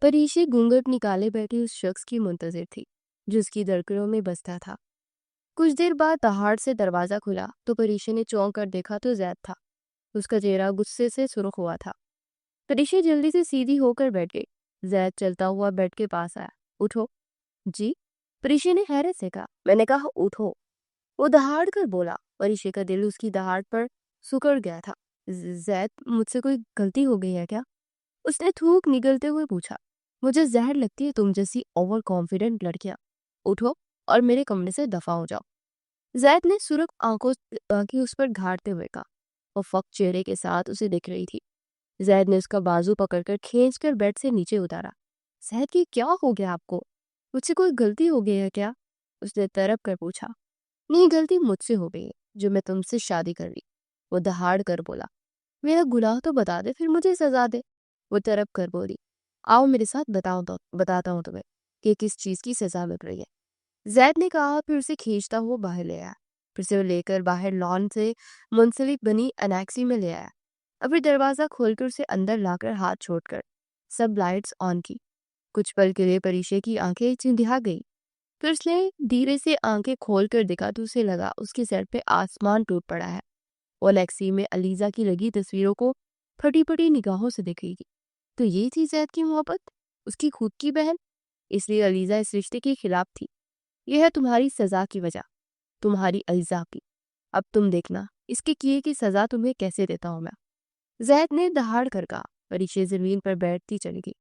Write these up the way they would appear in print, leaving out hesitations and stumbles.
परीशे घूंघट निकाले बैठी उस शख्स की मुंतजिर थी जो उसकी धड़कनों में बसता था। कुछ देर बाद दहाड़ से दरवाजा खुला तो परीशे ने चौंक कर देखा तो जैद था। उसका चेहरा गुस्से से सुर्ख हुआ था। परीशे जल्दी से सीधी होकर बैठ गई। जैद चलता हुआ बेड के पास आया। उठो। जी? परीशे ने हैरत से कहा। मैंने कहा उठो। वो दहाड़ कर बोला। परीशे का दिल उसकी दहाड़ पर सुकड़ गया था। जैद, मुझसे कोई गलती हो गई है क्या? उसने थूक निगलते हुए पूछा। मुझे जहर लगती है तुम जैसी ओवर कॉन्फिडेंट लड़कियां। उठो और मेरे कमरे से दफा हो जाओ। जैद ने सुर्ख आंखें उस पर घाटते हुए कहा। वो फक चेहरे के साथ उसे दिख रही थी। जैद ने उसका बाजू पकड़कर खींचकर बेड से नीचे उतारा। जैद, की क्या हो गया आपको? मुझसे कोई गलती हो गई है क्या? उसने तड़प कर पूछा। नहीं, गलती मुझसे हो गई है जो मैं तुमसे शादी कर रही। वो दहाड़ कर बोला। मेरा गुनाह तो बता दे, फिर मुझे सजा दे। वो तड़प कर बोली। आओ मेरे साथ बताता हूँ तुम्हें कि किस चीज की सजा मिल रही है। जैद ने कहा, फिर उसे खींचता हुआ बाहर ले आया। फिर से वो लेकर बाहर लॉन से मुंसलिक बनी अनेक्सी में ले आया। और फिर दरवाजा खोलकर उसे अंदर लाकर हाथ छोड़कर सब लाइट्स ऑन की। कुछ पल के लिए परीशे की आंखें चिंधिया गई। फिर उसने धीरे से आंखें खोलकर देखा तो उसे लगा उसके सर पे आसमान टूट पड़ा है। वो अलेक्सी में अलीजा की लगी तस्वीरों को फटी फटी निगाहों से देखेगी। तो ये थी जैद की मोहब्बत, उसकी खुद की बहन। इसलिए अलीजा इस रिश्ते के खिलाफ थी। यह है तुम्हारी सजा की वजह, तुम्हारी अलीजा की। अब तुम देखना इसके किए की सजा तुम्हें कैसे देता हूं मैं। जैद ने दहाड़ कर कहा। परीशे जमीन पर बैठती चली गई।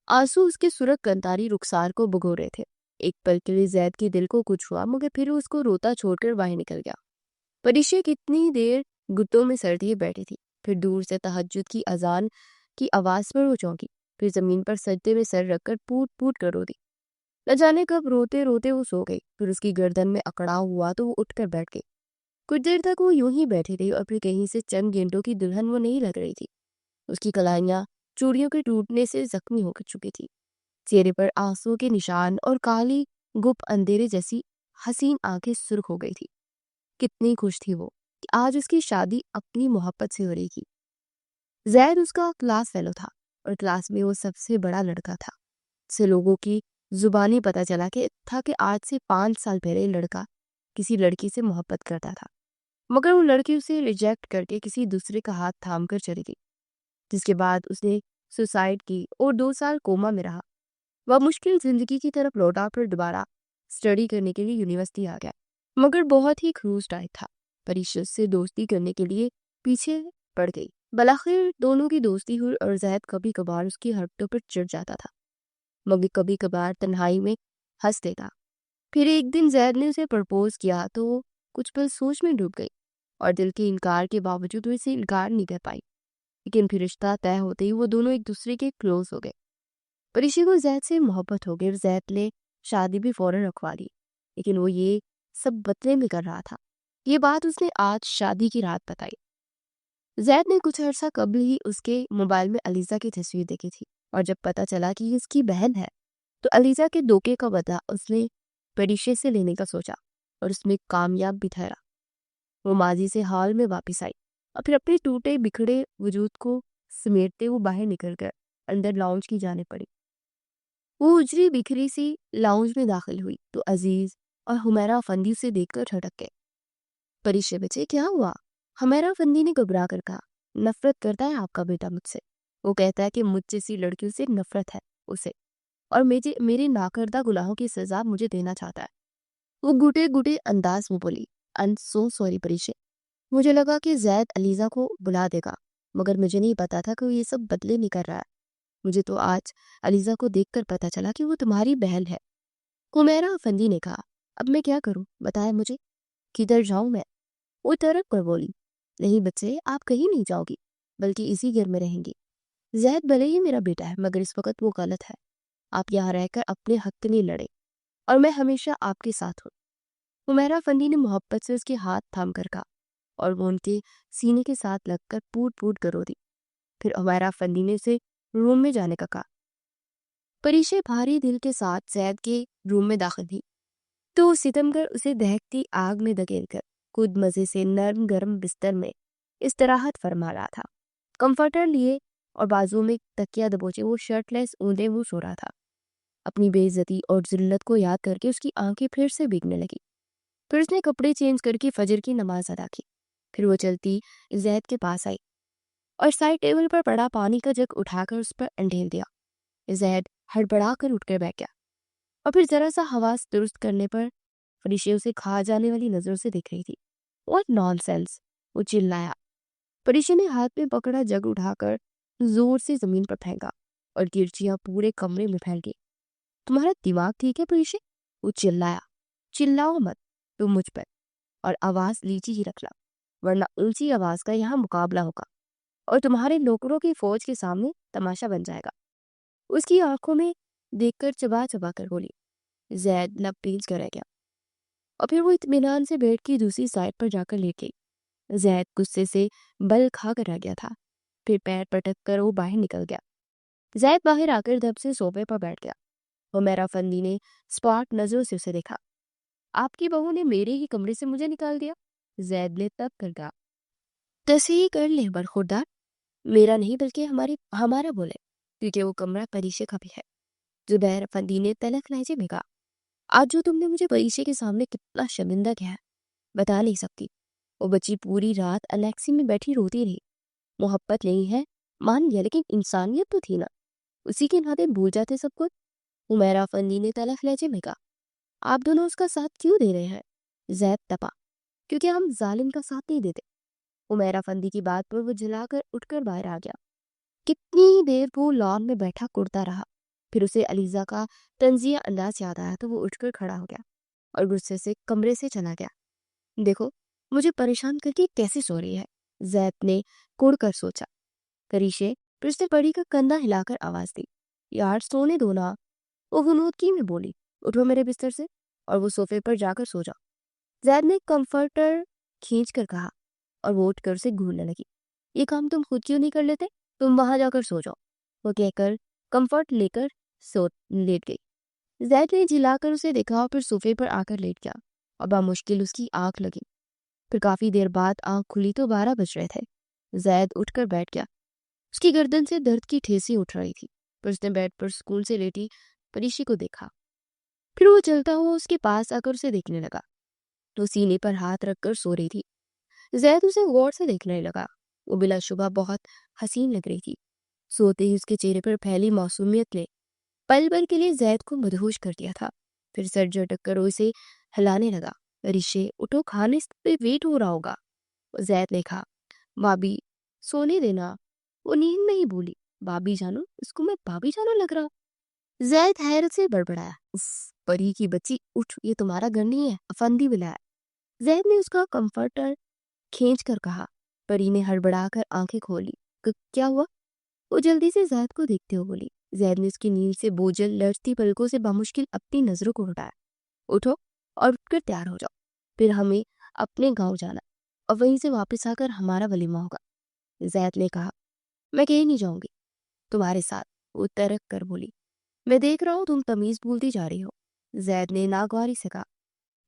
आंसू उसके सुरख कंतारी रुखसार को भिगो रहे थे। एक पल के लिए जैद के दिल को कुछ हुआ मगर फिर उसको रोता छोड़कर बाहर निकल गया। परीशे कितनी देर गुत्तों में सर दिए बैठी थी। फिर दूर से तहज्जुद की अजान की आवाज पर वो चौंकी। फिर जमीन पर सजदे में सर रखकर पूट पूट कर रो दी। न जाने कब रोते रोते वो सो गई। फिर उसकी गर्दन में अकड़ाव हुआ तो वो उठकर बैठ गई। कुछ देर तक वो यूं ही बैठी रही और फिर कहीं से चंद गेंडों की दुल्हन वो नहीं लग रही थी। उसकी कलाइयां चूड़ियों के टूटने से जख्मी हो चुकी थी। चेहरे पर आंसुओं के निशान और काली गुप अंधेरे जैसी हसीन आंखें सुर्ख हो गई थी। कितनी खुश थी वो कि आज उसकी शादी अपनी मोहब्बत से हो रही थी। जैद उसका क्लास फेलो था और क्लास में वो सबसे बड़ा लड़का था। से लोगों की जुबानी पता चला कि आज से 5 साल पहले लड़का किसी लड़की से मोहब्बत करता था मगर वो लड़की उसे रिजेक्ट करके किसी दूसरे का हाथ थाम कर चली गई, जिसके बाद उसने सुसाइड की और 2 साल कोमा में रहा। वह मुश्किल जिंदगी की तरफ लौटा फिर दोबारा स्टडी करने के लिए यूनिवर्सिटी आ गया मगर बहुत ही खरूज टाइप था। परीक्षा से दोस्ती करने के लिए पीछे पड़ गई। बलाखिर दोनों की दोस्ती हुई और जैद कभी कभार उसकी हरकतों पर चिढ़ जाता था मगर कभी कभार तन्हाई में हंस देता। फिर एक दिन जैद ने उसे प्रपोज किया तो वो कुछ पल सोच में डूब गई और दिल के इनकार के बावजूद वो इसे इनकार नहीं कर पाई। लेकिन फिर रिश्ता तय होते ही वो दोनों एक दूसरे के क्लोज हो गए। परीक्षा को जैद से मोहब्बत हो गई। जैद ने शादी भी फौरन रखवा ली लेकिन वो ये सब बदले में कर रहा था। ये बात उसने आज शादी की रात बताई। जैद ने कुछ अर्सा कबल ही उसके मोबाइल में अलीजा की तस्वीर देखी थी और जब पता चला कि ये उसकी बहन है तो अलीजा के धोखे का बदला उसने परीक्षा से लेने का सोचा और उसमें कामयाब भी ठहरा। वो माजी से हाल में वापस आई और फिर अपने टूटे बिखड़े वजूद को समेटते हुए बाहर निकलकर अंदर लाउंज की जाने पड़ी। वो उजरी बिखरी सी लाउंज में दाखिल हुई तो अजीज और हुमैरा अफंदी उसे देखकर ठटक गए। परीक्षा बचे, क्या हुआ? हुमैरा अफंदी ने घबरा कर कहा। नफरत करता है आपका बेटा मुझसे। वो कहता है कि मुझ जैसी लड़कियों से नफरत है उसे और मेरे नाकर्दा गुनाहों की सजा मुझे देना चाहता है। वो घुटे घुटे अंदाज में बोली। आई एम सो सॉरी परीक्षा। मुझे लगा कि जैद अलीजा को बुला देगा मगर मुझे नहीं पता था कि वो ये सब बदले नहीं कर रहा है। मुझे तो आज अलीजा को देखकर पता चला कि वो तुम्हारी बहन है। हुमैरा अफंदी ने कहा। अब मैं क्या करूं, बताएं मुझे, किधर जाऊं मैं? वो तड़प कर बोली। नहीं बच्चे, आप कहीं नहीं जाओगी बल्कि इसी घर में रहेंगी। जैद भले ही मेरा बेटा है मगर इस वक्त वो गलत है। आप यहाँ रहकर अपने हक के लिए लड़े और मैं हमेशा आपके साथ हूँ। हुमैरा फंदी ने मोहब्बत से उसके हाथ थाम कर कहा और वो उनके सीने के साथ लगकर पूट पूट कर रो दी। फिर हुमैरा फंदी ने उसे रूम में जाने का कहा। परीशे भारी दिल के साथ जैद के रूम में दाखिल हुई तो सितमगर उसे दहकती आग में धकेल कर खुद मजे से नर्म गर्म बिस्तर में इस्तराहत फरमा रहा था। कंफर्टर लिए और बाजू में तकिया दबोचे वो शर्टलेस ऊंधे मुंह सो रहा था। अपनी बेइज्जती और जिल्लत को याद करके उसकी आंखें फिर से भीगने लगी। फिर उसने कपड़े चेंज करके फजर की नमाज अदा की। फिर वो चलती जैद के पास आई और साइड टेबल पर पड़ा पानी का जग उठाकर उस पर अंडेल दिया। जैद हड़बड़ाकर उठकर बैठ गया और फिर जरा सा हवास दुरुस्त करने पर फरिशे उसे खा जाने वाली नजरों से देख रही थी। व्हाट नॉनसेंस, वो चिल्लाया। फरिशे ने हाथ में पकड़ा जग उठाकर जोर से जमीन पर फेंका और गिरचियां पूरे कमरे में फैल गई। तुम्हारा दिमाग ठीक है फरिशे? वो चिल्लाया। चिल्लाओ मत तुम मुझ पर, और आवाज नीची ही रखना, वरना ऊंची आवाज का यहाँ मुकाबला होगा और तुम्हारे नौकरों की फौज के सामने तमाशा बन जाएगा। उसकी आंखों में देखकर चबा चबा कर बोली। जैद लब पींच कर रह गया और फिर वो इत्मीनान से बेड की दूसरी साइड पर जाकर लेट गई। जैद गुस्से से बल खा कर रह गया था। फिर पैर पटक कर वो बाहर निकल गया। जैद बाहर आकर दब से सोफे पर बैठ गया। हुमैरा फंदी ने स्पॉट नजरों से उसे देखा। आपकी बहू ने मेरे ही कमरे से मुझे निकाल दिया। जैद ने तब कर कहा। तस्वीर कर ले बरखुरदार, मेरा नहीं बल्कि हमारा बोले, क्योंकि वो कमरा परीशे का भी है। जुबैर फंदी ने तलख लहजे में कहा। आज जो तुमने मुझे परीशे के सामने कितना शर्मिंदा किया है बता नहीं सकती। वो बच्ची पूरी रात अलेक्सी में बैठी रोती रही। मोहब्बत नहीं है मान लिया, लेकिन इंसानियत तो थी ना, उसी के नाते भूल जाते सब कुछ। हुमैरा फंदी ने तलख लहजे में कहा। आप दोनों उसका साथ क्यों दे रहे हैं? जैद तपा। क्योंकि हम जालिम का साथ नहीं देते। हुमैरा फंदी की बात पर वो झिलाकर उठकर बाहर आ गया। कितनी ही देर वो लॉन में बैठा कुड़ता रहा। फिर उसे अलीजा का तंजिया अंदाज याद आया तो वो उठकर खड़ा हो गया और गुस्से से कमरे से चला गया। देखो मुझे परेशान करके कैसे सो रही है, जैद ने कुड़ कर सोचा। करीशे फिर से बड़ी का कंधा हिलाकर आवाज दी। यार सोने दो ना, वो हुनूदगी में बोली। उठो मेरे बिस्तर से और वो सोफे पर जाकर सो जाओ। जैद ने कंफर्टर खींच कर कहा और वो उठकर उसे घूरने लगी। ये काम तुम खुद क्यों नहीं कर लेते? तुम वहां जाकर सो जाओ, वो कहकर कंफर्ट लेकर सो लेट गई। जैद ने झिलाकर उसे देखा और फिर सोफे पर आकर लेट गया और बामुश्किल उसकी आंख लगी। फिर काफी देर बाद आंख खुली तो 12 बज रहे थे। जैद उठकर बैठ गया। उसकी गर्दन से दर्द की ठेसी उठ रही थी। फिर उसने बेड पर सुकून से लेटी परीशी को देखा। फिर वो चलता हुआ उसके पास आकर उसे देखने लगा। वो सीने पर हाथ रखकर सो रही थी। जैद उसे गौर से देखने लगा। वो बिलाशुबा बहुत हसीन लग रही थी। सोते ही उसके चेहरे पर फैली मासूमियत ने पल भर के लिए जैद को मदहोश कर दिया था। फिर सर झटक कर वो इसे हिलाने लगा। रिशे उठो, खाने पे वेट हो रहा होगा। जैद ने कहा। भाभी सोने देना, वो नींद में ही बोली। भाभी जानो, इसको मैं भाभी जानो लग रहा। जैद हैरत से बड़बड़ाया। उफ, परी की बच्ची उठ, ये तुम्हारा घर नहीं है, अफंदी बुलाया। जैद ने उसका कंफर्टर खींच कर कहा। परी ने हड़बड़ाकर आंखें खोली। क्या हुआ? वो जल्दी से जैद को देखते हुए बोली। जैद ने उसकी नींद से बोझल लड़ती पलकों से बामुश्किल अपनी नजरों को हटाया। उठो और उठकर तैयार हो जाओ, फिर हमें अपने गांव जाना और वहीं से वापस आकर हमारा वलीमा होगा। जैद ने कहा। मैं कहीं नहीं जाऊंगी तुम्हारे साथ, वो तरक कर बोली। मैं देख रहा हूँ तुम तमीज भूलती जा रही हो। जैद ने नागवारी से कहा।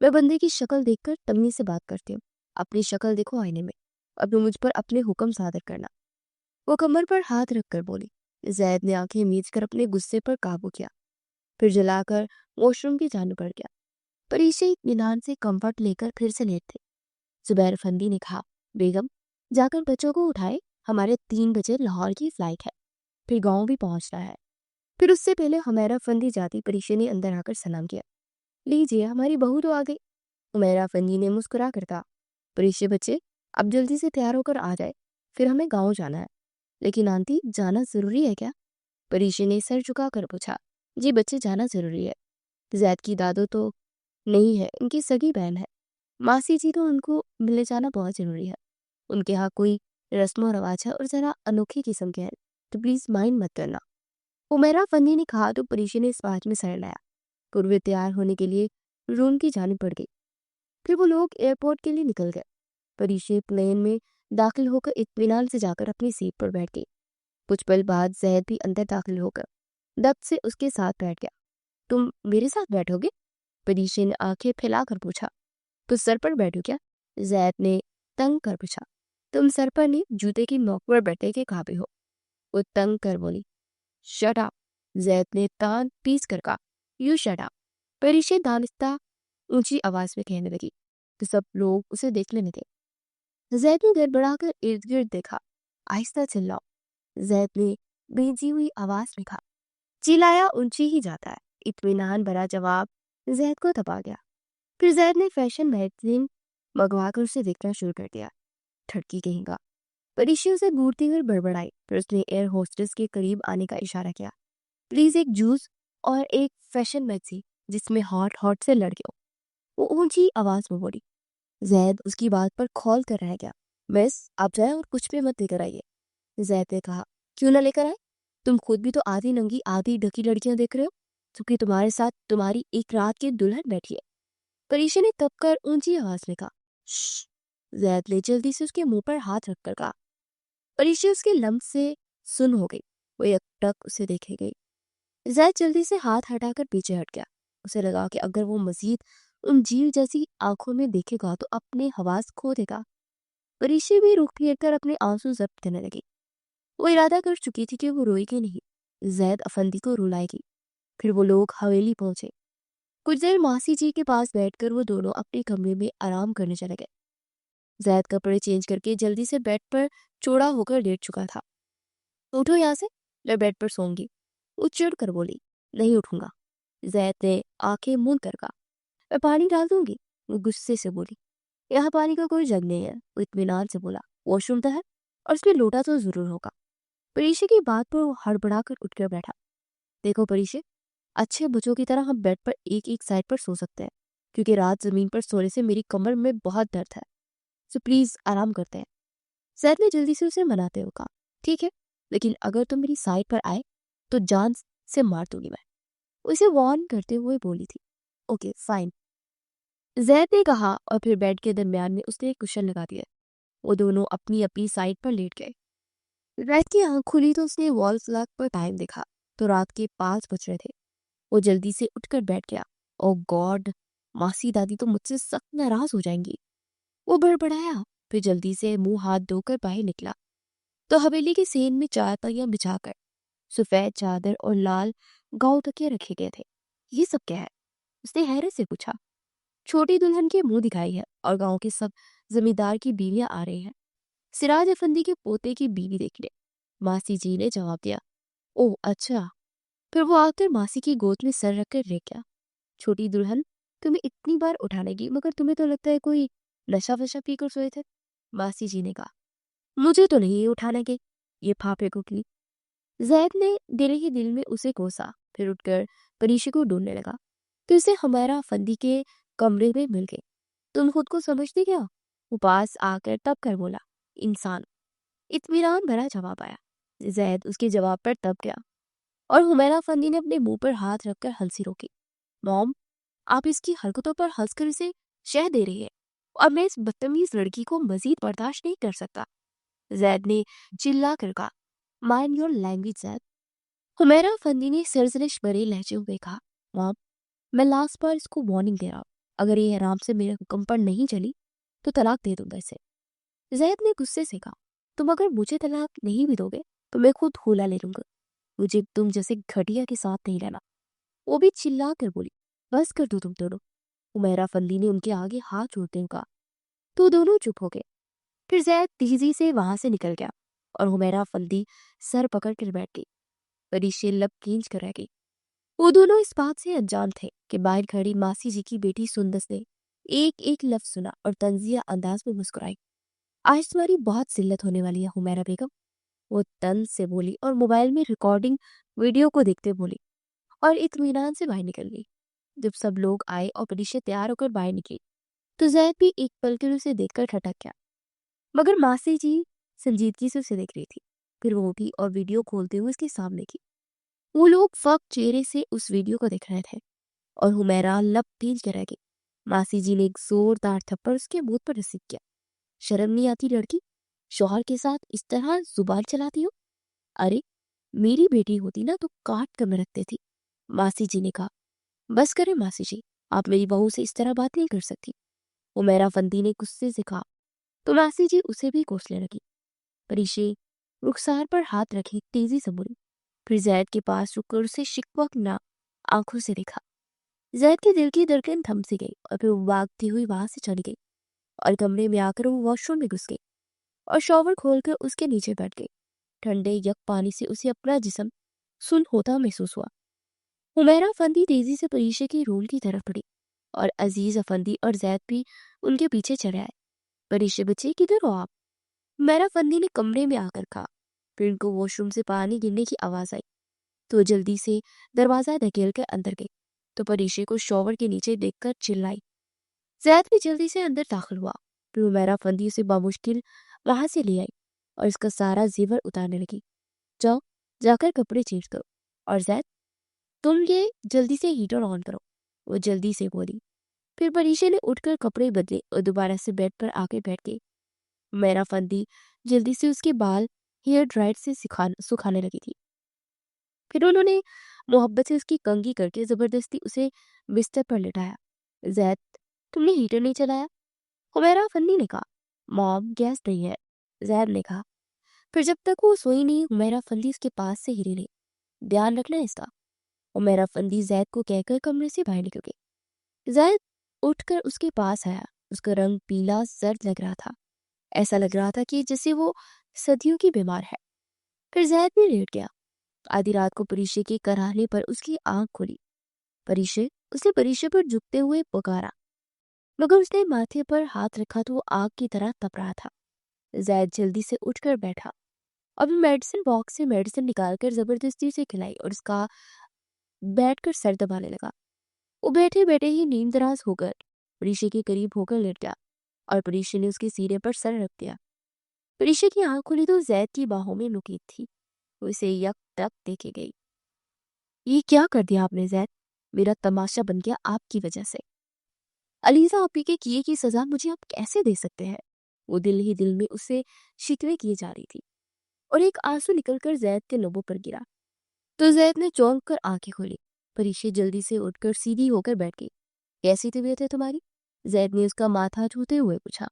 मैं बंदे की शक्ल देखकर तमीज से बात करती हूँ। अपनी शक्ल देखो आईने में, अब मुझ पर अपने हुक्म सादर करना। वो कमर पर हाथ रखकर बोली। जैद ने आंखें मीच कर अपने गुस्से पर काबू किया। फिर जलाकर वॉशरूम की जान पड़ गया। परीशे इत्मीनान से कंफर्ट लेकर फिर से लेट थे। जुबैर फंदी ने कहा। बेगम जाकर बच्चों को उठाए, हमारे 3 बजे लाहौर की फ्लाइट है, फिर गांव भी पहुंचना है। फिर उससे पहले हुमैरा फंदी जाती परीशे ने अंदर आकर सलाम किया। लीजिए हमारी बहू तो आ गई। हुमैरा फंदी ने मुस्कुरा कर कहा। परीशे बच्चे अब जल्दी से तैयार होकर आ जाए, फिर हमें गाँव जाना है। लेकिन आंटी जाना जरूरी है क्या? परीशे ने सर झुकाकर पूछा। जी बच्चे जाना जरूरी है। जैद की दादो तो नहीं है, इनकी सगी बहन है। मासी जी तो उनको मिलने जाना बहुत जरूरी है। उनके यहाँ कोई रस्म और रवाज है और जरा अनोखी किस्म के हैं, तो प्लीज माइंड मत करना। उमेरा फंदी ने कहा तो परीशे ने इस बात में सर लाया। पूर्व तैयार होने के लिए रूम की जानी पड़ गई। फिर वो लोग एयरपोर्ट के लिए निकल गए। परीशे प्लेन में दाखिल होकर इत्मीनान से जाकर अपनी सीट पर बैठ गई। कुछ पल बाद जैद भी अंदर दाखिल होकर दब से उसके साथ बैठ गया। तुम मेरे साथ बैठोगे? परीशे ने आंखें फैलाकर पूछा। तो सर पर बैठो क्या? जैद ने तंग कर पूछा। तुम सर पर नहीं, जूते की नोक पर बैठे के काबिल हो। वो तंग कर बोली। Shut up. जैद ने तान पीस कर कहा। You shut up. परिशे दानिस्ता ऊंची आवाज में कहने लगी। तो सब लोग उसे देख लेने थे। जैद ने गड़बड़ाकर इर्द गिर्द देखा। आहिस्ता चिल्लाओ। जैद ने भेजी हुई आवाज में कहा। चिल्लाया ऊंची ही जाता है। इत्मीनान भरा जवाब जैद को दबा गया। फिर जैद ने फैशन मैगजीन मंगवाकर उसे देखना शुरू कर दिया। ठड़की कहेगा। परिशे उसे घूरती हुई बड़बड़ाई। फिर उसने एयर होस्टेस के करीब आने का इशारा किया। प्लीज एक जूस और एक फैशन मैगजीन जिसमें हॉट हॉट से लड़के हो। वो ऊंची आवाज में बोली। जैद उसकी बात पर खौल कर रह गया। मिस आप जाए और कुछ भी मत लेकर आइए। जैद ने कहा। क्यों ना लेकर आए? तुम खुद भी तो आधी नंगी आधी ढकी लड़कियां देख रहे हो, क्योंकि तुम्हारे साथ तुम्हारी एक रात की दुल्हन बैठी है। परीशा ने तब कर ऊंची आवाज में कहा। श्श। जैद ने जल्दी से उसके मुंह पर हाथ रखकर कहा। परीशा उसके लम्ब से सुन हो गई। वो एकटक उसे देखे गई। जैद जल्दी से हाथ हटाकर पीछे हट गया। उसे लगा कि अगर वो मजीद उन झील जैसी आंखों में देखेगा तो अपने हवास खो देगा। परीशा भी रुख फेर कर अपने आंसू जब्त करने लगी। वो इरादा कर चुकी थी कि वो रोएगी नहीं, जैद अफंदी को रुलाएगी। फिर वो लोग हवेली पहुंचे। कुछ देर मासी जी के पास बैठकर वो दोनों अपने कमरे में आराम करने चले गए। जैद कपड़े चेंज करके जल्दी से बेड पर चौड़ा होकर लेट चुका था। उठो यहाँ से, मैं बेड पर सोऊंगी। वो चिढ़ कर बोली। नहीं उठूंगा। जैद ने आंखें मूंद कर कहा। मैं पानी डाल दूंगी। वो गुस्से से बोली। यहाँ पानी का कोई जग नहीं है। वो इत्मीनान से बोला। वॉशरूम तो है और उसमें लोटा तो जरूर होगा। परीशा की बात पर वो हड़बड़ाकर उठकर बैठा। देखो परीशा, अच्छे बच्चों की तरह हम बेड पर एक एक साइड पर सो सकते हैं, क्योंकि रात जमीन पर सोने से मेरी कमर में बहुत दर्द है। सो प्लीज आराम करते हैं। जैद ने जल्दी से उसे मनाते हुए कहा। ठीक है, लेकिन अगर तुम मेरी साइड पर आए तो जान से मार दूंगी मैं। उसे वार्न करते हुए बोली थी। ओके फाइन, जैद ने कहा और फिर बेड के दरमियान में उसने एक कुशन लगा दिया। वो दोनों अपनी अपनी साइड पर लेट गए। रात की आंख खुली तो उसने वॉल क्लॉक पर टाइम देखा तो रात के 5 बज रहे थे। वो जल्दी से उठकर बैठ गया। ओ गॉड, मासी दादी तो मुझसे सख्त नाराज हो जाएंगी। वो बड़बड़ाया। फिर जल्दी से मुंह हाथ धोकर बाहर निकला तो हवेली के सेन में चारपाइयां बिछाकर सफेद चादर और लाल गांव तकिए रखे गए थे। ये सब क्या है? उसने हैरत से पूछा। छोटी दुल्हन के मुंह दिखाई है और गांव के सब जमींदार की बीवियां आ रही हैं। सिराज अफंदी के पोते की बीवी देखने, मासी जी ने जवाब दिया। ओह अच्छा। फिर वो आकर मासी की गोद में सर रखकर लेट गया। छोटी दुल्हन, तुम्हें इतनी बार उठाने की, मगर तुम्हें तो लगता है कोई नशा वशा पीकर सोए थे। मासी जी ने कहा। मुझे तो नहीं उठाने के, ये फाफे कुकली। जैद ने दिल ही दिल में उसे कोसा। फिर उठकर परीशा को ढूंढने लगा तो उसे हमारा फंदी के कमरे में मिल गई। तुम खुद को समझती क्या? वो पास आकर तब कर बोला। इंसान। इत्मीनान भरा जवाब आया। जैद उसके जवाब पर तब गया और हुमैरा फंदी ने अपने मुंह पर हाथ रखकर हंसी रोकी। मॉम, आप इसकी हरकतों पर हंसकर इसे शह दे रही है और मैं इस बदतमीज लड़की को मजीद बर्दाश्त नहीं कर सकता। जैद ने चिल्ला कर कहा। Mind your language Zaid. Humaira फंदी ने सरजनिश भरे लहजे हुए कहा। मॉम, मैं लास्ट बार इसको वार्निंग दे रहा हूँ, अगर ये आराम से मेरे हुक्म पर नहीं चली तो तलाक दे दूंगा इसे। जैद ने गुस्से से कहा। तुम अगर मुझे तलाक नहीं भी दोगे तो मैं खुद हुला ले लूंगा। मुझे तुम जैसे घटिया के साथ नहीं रहना। वो भी चिल्ला कर बोली। बस कर दो तुम दोनों। उमैरा फंदी ने उनके आगे हाथ जोड़ते हुए कहा। तो दोनों चुप हो गए। फिर जैद तेजी से वहां से निकल गया और हुमैरा फंदी सर पकड़ कर बैठ गई। परीशा लब खींच कर रह गई। वो दोनों इस बात से अनजान थे कि बाहर खड़ी मासी जी की बेटी सुंदस ने एक एक लफ्ज सुना और तंजिया अंदाज में मुस्कुराई। आज तुम्हारी बहुत जिल्लत होने वाली है हुमैरा बेगम, वो तंज से बोली और मोबाइल में रिकॉर्डिंग वीडियो को देखते बोली और इत्मीनान से बाहर निकल गई। जब सब लोग आए और परीशा तैयार होकर बाहर निकली तो जैद भी एक पल के लिए उसे देखकर ठटक गया, मगर मासी जी संजीदगी से उसे देख रही थी। फिर वो उठी और वीडियो खोलते हुए उसके सामने की। वो लोग फक चेहरे से उस वीडियो को देख रहे थे और हुमैरा लब तेज कर रह गई। मासी जी ने एक जोरदार थप्पड़ उसके मुंह पर रसीद किया। शर्म नहीं आती लड़की, शौहर के साथ इस तरह जुबान चलाती हो? अरे, मेरी बेटी होती ना तो काट कर मैं रखती थी। मासी जी ने कहा। बस करें मासी जी, आप मेरी बहू से इस तरह बात नहीं कर सकती। हुमैरा फंदी ने गुस्से से कहा तो मासी जी उसे भी कोसने लगी। परीशा, रुखसार पर हाथ रखे तेजी से बोली। फिर जैद के पास रुककर उसे शिकवक ना आंखों से देखा। जैद के दिल की धड़कन थम सी गई और फिर वो भागती हुई वहां से चली गई और कमरे में आकर वो वॉशरूम में घुस गई और शॉवर खोलकर उसके नीचे बैठ गई। ठंडे यक पानी से उसे अपना जिस्म सुन होता महसूस हुआ। हुमैरा अफंदी तेजी से परीशे की रूम की तरफ बढ़ी और अजीज अफंदी और जैद भी उनके पीछे चले आए। परीशे बच्चे किधर हो आप? हुमैरा अफंदी ने कमरे में आकर कहा। फिर उनको वॉशरूम से पानी गिरने की आवाज आई तो वो जल्दी से दरवाजा धकेल कर अंदर गई तो परीशे को शॉवर के नीचे देखकर चिल्लाई। जैद भी जल्दी से अंदर दाखिल हुआ। फिर हुमैरा अफंदी उसे बामुश्किल वहां से ले आई और इसका सारा जेवर उतारने लगी। जाओ, जाकर कपड़े चेंज करो और जैद तुम ये जल्दी से हीटर ऑन करो, वो जल्दी से बोली। फिर परीशे ने उठकर कपड़े बदले और दोबारा से बेड पर आके बैठ गई। मेरा फंदी जल्दी से उसके बाल हेयर ड्रायर से सुखाने लगी थी। फिर उन्होंने मोहब्बत से उसकी कंघी करके जबरदस्ती उसे बिस्तर पर लिटाया। जैद तुमने हीटर नहीं चलाया? हुमैरा फंदी ने कहा। मॉम गैस नहीं है, जैद ने कहा। फिर जब तक वो सोई नहीं हुमैरा फंदी उसके पास से हिली नहीं। ध्यान रखना इसका। हुमैरा फंदी जैद को कहकर कमरे से बाहर निकल गई। जैद उठकर उसके पास आया। उसका रंग पीला जर्द लग रहा था। ऐसा लग रहा था कि जैसे वो सदियों की बीमार है। फिर जैद भी लेट गया। आधी रात को परीशे के कराहने पर उसकी आंख खुली। परीशे, उसने परीशे पर झुकते हुए पुकारा, मगर उसने माथे पर हाथ रखा तो वो आग की तरह तप रहा था। जैद जल्दी से उठकर बैठा। अभी मेडिसिन बॉक्स से मेडिसिन निकालकर जबरदस्ती से खिलाई और उसका बैठकर सर दबाने लगा। वो बैठे बैठे ही नींदराज होकर परीशे के करीब होकर लेट गया और परीशे ने उसके सीने पर सर रख दिया। परीशे की आंख खुली तो जैद की बाहों में मुकीद थी। वो इसे यक तक देखे गई। ये क्या कर दिया आपने जैद? मेरा तमाशा बन गया आपकी वजह से। अलीजा आपी के किए की सजा मुझे आप कैसे दे सकते हैं? वो दिल ही दिल में उसे शिकवे किए जा रही थी और एक आंसू निकलकर जैद के लबों पर गिरा तो जैद ने चौंक कर आंखें खोली। परीशे जल्दी से उठकर सीधी होकर बैठ गई। कैसी तबीयत है तुम्हारी? जैद ने उसका माथा छूते हुए पूछा।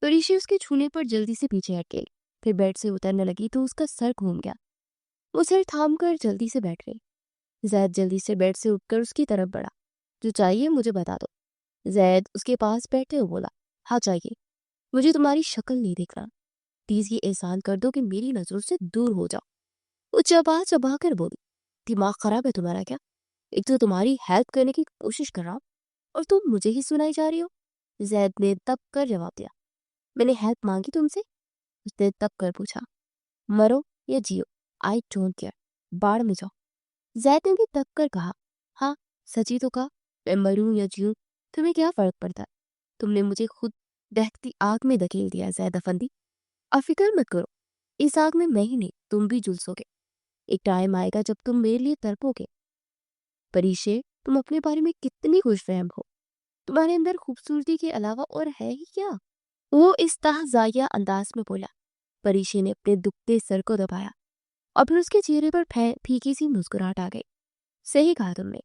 परीशे उसके छूने पर जल्दी से पीछे हट गई। फिर बेड से उतरने लगी तो उसका सर घूम गया। वो सिर थाम कर जल्दी से बैठ गई। जैद जल्दी से बेड से उठकर उसकी तरफ बढ़ा। जो चाहिए मुझे बता दो। जैद उसके पास बैठे हुए बोला। हाँ चाहिए। मुझे तुम्हारी शक्ल नहीं देखना। प्लीज ये एहसान कर दो कि मेरी नजरों से दूर हो जाओ। वो चबा चबा कर बोली। दिमाग खराब है तुम्हारा क्या? एक तो तुम्हारी हेल्प करने की कोशिश कर रहा हूं और तुम मुझे ही सुनाई जा रही हो। जैद ने तब कर जवाब दिया। मैंने हेल्प मांगी तुमसे? उसने तब कर पूछा। मरो या जियो, आई डोंट केयर, बाढ़ में जाओ। जैद ने भी तब कर कहा। हाँ, सची तो कहा। मैं मरूं या जीऊं, तुम्हें क्या फर्क पड़ता है? तुमने मुझे खुद दहकती आग में धकेल दिया जैद अफंदी। अब फिक्र मत करो, इस आग में मैं ही नहीं तुम भी झुलसोगे। एक टाइम आएगा जब तुम मेरे लिए तड़पोगे। परीशे, तुम अपने बारे में कितनी खुशफहम हो। तुम्हारे अंदर खूबसूरती के अलावा और है ही क्या? वो इस ताहजाया अंदाज में बोला। परीशे ने अपने दुखते सर को दबाया और फिर उसके चेहरे पर फीकी सी मुस्कुराहट आ गई। सही कहा तुमने।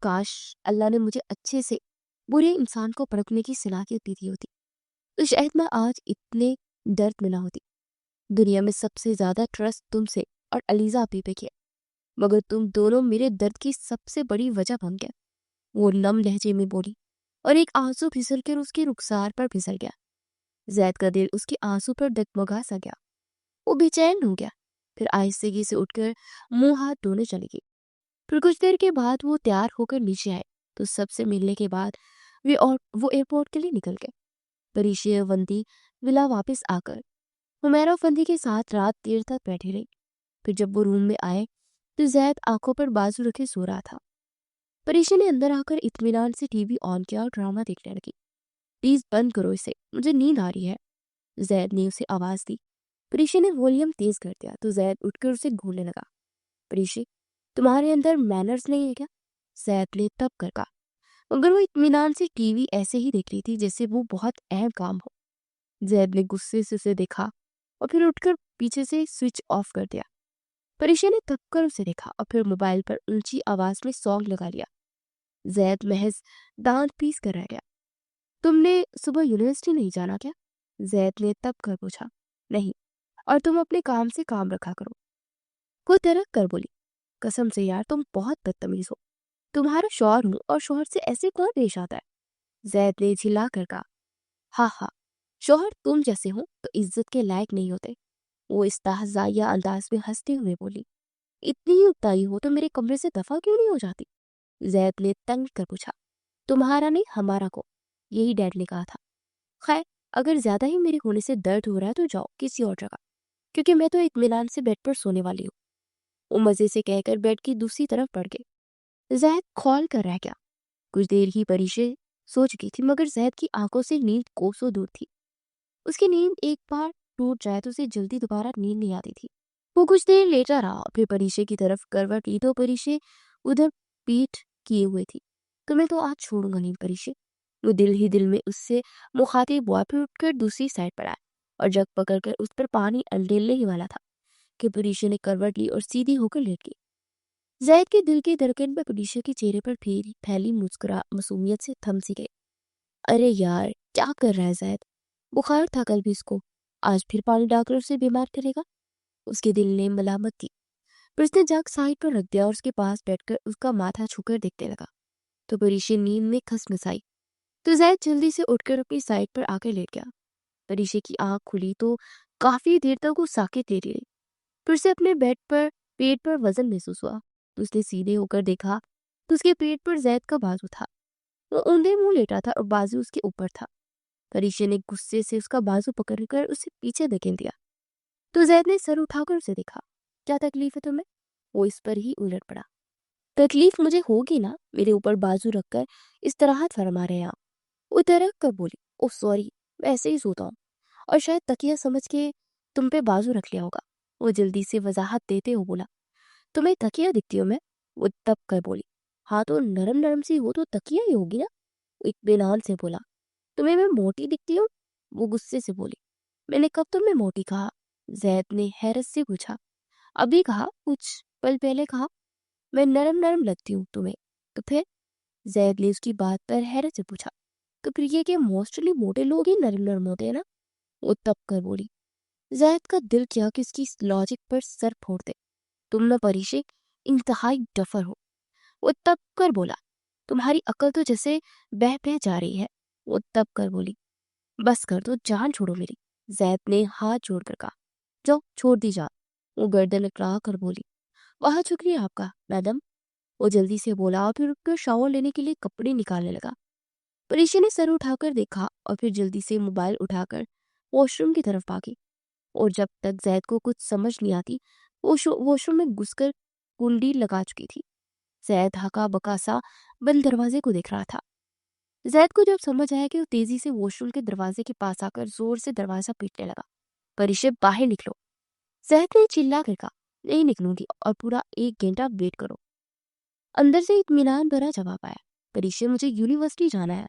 काश अल्लाह ने मुझे अच्छे से बुरे इंसान को परखने की सलाहियत भी दी होती तो शायद मैं आज इतने दर्द में ना होती। दुनिया में सबसे ज्यादा ट्रस्ट तुमसे और अलीजा आपी पे किया, मगर तुम दोनों मेरे दर्द की सबसे बड़ी वजह बन गया। वो नम लहजे में बोली और एक आंसू फिसल कर उसके रुखसार पर फिसल गया। जैद का दिल उसके आंसू पर डगमगा सा गया। वो बेचैन हो गया। फिर आहिस्ते से उठकर मुंह हाथ धोने चली गई। फिर कुछ देर के बाद वो तैयार होकर नीचे आए तो सबसे मिलने के बाद वो एयरपोर्ट के लिए निकल गए। परीशे वंदी विला वापस आकर हुमैरा फंदी के साथ रात देर तक बैठी रही। फिर जब वो रूम में आए तो जैद आंखों पर बाजू रखे सो रहा था। परीशे ने अंदर आकर इत्मीनान से टीवी ऑन किया और ड्रामा देखने लगी। प्लीज बंद करो इसे, मुझे नींद आ रही है, जैद ने उसे आवाज दी। परीशे ने वॉल्यूम तेज कर दिया तो जैद उठकर उसे घूरने लगा। परीशे, तुम्हारे अंदर मैनर्स नहीं है क्या? जैद ने तब कर कहा, मगर वो इत्मीनान से टीवी ऐसे ही देख रही थी जैसे वो बहुत अहम काम हो। जैद ने गुस्से से उसे देखा और फिर उठकर पीछे से स्विच ऑफ कर दिया। परीशा ने थककर उसे देखा और फिर मोबाइल पर ऊंची आवाज में सॉन्ग लगा लिया। जैद महज दांत पीस कर रह गया। तुमने सुबह यूनिवर्सिटी नहीं जाना क्या? जैद ने तब कर पूछा। नहीं, और तुम अपने काम से काम रखा करो। वो तिरक कर बोली, कसम से यार तुम बहुत बदतमीज हो। तुम्हारा शौहर हूँ और शौहर से ऐसे कौन पेश आता है? जैद ने झिला कर कहा। हाँ हाँ, शौहर तुम जैसे हो तो इज्जत के लायक नहीं होते। वो इस्तेहज़ाइया अंदाज में हंसते हुए बोली, इतनी ही उगताई हो तो मेरे कमरे से दफा क्यों नहीं हो जाती? जैद ने तंग कर पूछा। तुम्हारा नहीं हमारा को, यही डैड ने कहा था। खैर, अगर ज्यादा ही मेरे होने से दर्द हो रहा है तो जाओ किसी और जगह, क्योंकि मैं तो इत्मीनान से बेड पर सोने वाली हूँ। वो मजे से कहकर बेड की दूसरी तरफ बढ़ गए। जैद खौल कर रह गया। कुछ देर ही परीशे सो चुकी थी, मगर जैद की आंखों से नींद कोसों दूर थी। उसकी नींद एक बार टूट जाए तो उसे जल्दी दोबारा नींद नहीं आती थी। वो कुछ देर लेटा रहा, फिर परीशे की तरफ करवट ली तो परीशे उधर पीठ किए हुए थी। तुम्हें तो आज छोड़ूंगा नहीं परीशे। वो दिल ही दिल में उससे मुखातिब हुआ, फिर उठकर दूसरी साइड पर आया और जग पकड़कर उस पर पानी अल्डेलने ही वाला था कि परीशे ने करवट ली और सीधी होकर लेट गई। जैद के दिल की धड़कन पर परीशा के चेहरे पर फैली मुस्कुरा मासूमियत से थम सी गई। अरे यार, क्या कर रहा है जैद? बुखार था कल भी इसको, आज फिर पानी डालकर उसे बीमार करेगा। उसके दिल ने मलामत की, पर उसने जग साइड पर रख दिया और उसके पास बैठकर उसका माथा छूकर देखने लगा। तो परीशे नींद में खसखसाई तो जैद जल्दी से उठकर अपनी साइड पर आकर लेट गया। परीशे की आंख खुली तो काफी देर तक वो साकेत लेटी रही। फिर से अपने बेड पर पेट पर वजन महसूस हुआ तो उसने सीधे होकर देखा तो उसके पेट पर जैद का बाजू था। वो ऊंधे मुंह लेटा था और बाजू उसके ऊपर था। परीशे ने गुस्से से उसका बाजू पकड़कर उसे पीछे धकेल दिया तो जैद ने सर उठाकर उसे देखा। क्या तकलीफ है तुम्हें? वो इस पर ही उलट पड़ा। तकलीफ मुझे होगी ना, मेरे ऊपर बाजू रखकर इस तरह फरमा रहे हैं आप। वो तरक कर बोली, ओह सॉरी, मैं ऐसे ही सोता हूँ और शायद तकिया समझ के तुम पे बाजू रख लिया होगा। वो जल्दी से वजाहत देते हो बोला, तुम्हें तकिया दिखती हो मैं? वो तब कर बोली, हाँ तो नरम नरम सी हो तो तकिया ही होगी ना। वो इत्मीनान से बोला, तुम्हें मैं मोटी दिखती हूँ? वो गुस्से से बोली, मैंने कब तुम्हें मोटी कहा? जैद ने हैरत से पूछा। अभी कहा, कुछ पल पहले कहा। मैं नरम नरम लगती हूँ तुम्हें तो फिर? जैद ने उसकी बात पर हैरत से पूछा। तो फिर ये कि मोस्टली मोटे लोग ही नरम नरम होते हैं ना। वो तब कर बोली। जैद का दिल किया कि उसकी इस लॉजिक पर सर फोड़ दे। तुम न परीशे इंतहाई डफर हो। वो तब कर बोला, तुम्हारी अकल तो जैसे बह बह जा रही है। वो तब कर बोली, बस कर दो, जान छोड़ो मेरी। जैद ने हाथ जोड़कर कहा, जाओ छोड़ दी जान। वो गर्दन अकड़ा कर बोली, बहुत शुक्रिया आपका मैडम। वो जल्दी से बोला और फिर उठकर शावर लेने के लिए कपड़े निकालने लगा। परीक्षा ने सर उठाकर देखा और फिर जल्दी से मोबाइल उठाकर वॉशरूम की तरफ भागी। और जब तक जैद को कुछ समझ नहीं आती वो वॉशरूम में घुसकर कुंडी लगा चुकी थी। जैद हका बका सा बंद दरवाजे को देख रहा था। जैद को जब समझ आया कि वो तेजी से वॉशरूम के दरवाजे के पास आकर जोर से दरवाजा पीटने लगा। परीक्षा, बाहर निकलो। जैद ने चिल्ला कर कहा, नहीं निकलूंगी और पूरा 1 घंटा वेट करो। अंदर से इत्मीनान भरा जवाब आया, परीक्षा, मुझे यूनिवर्सिटी जाना है।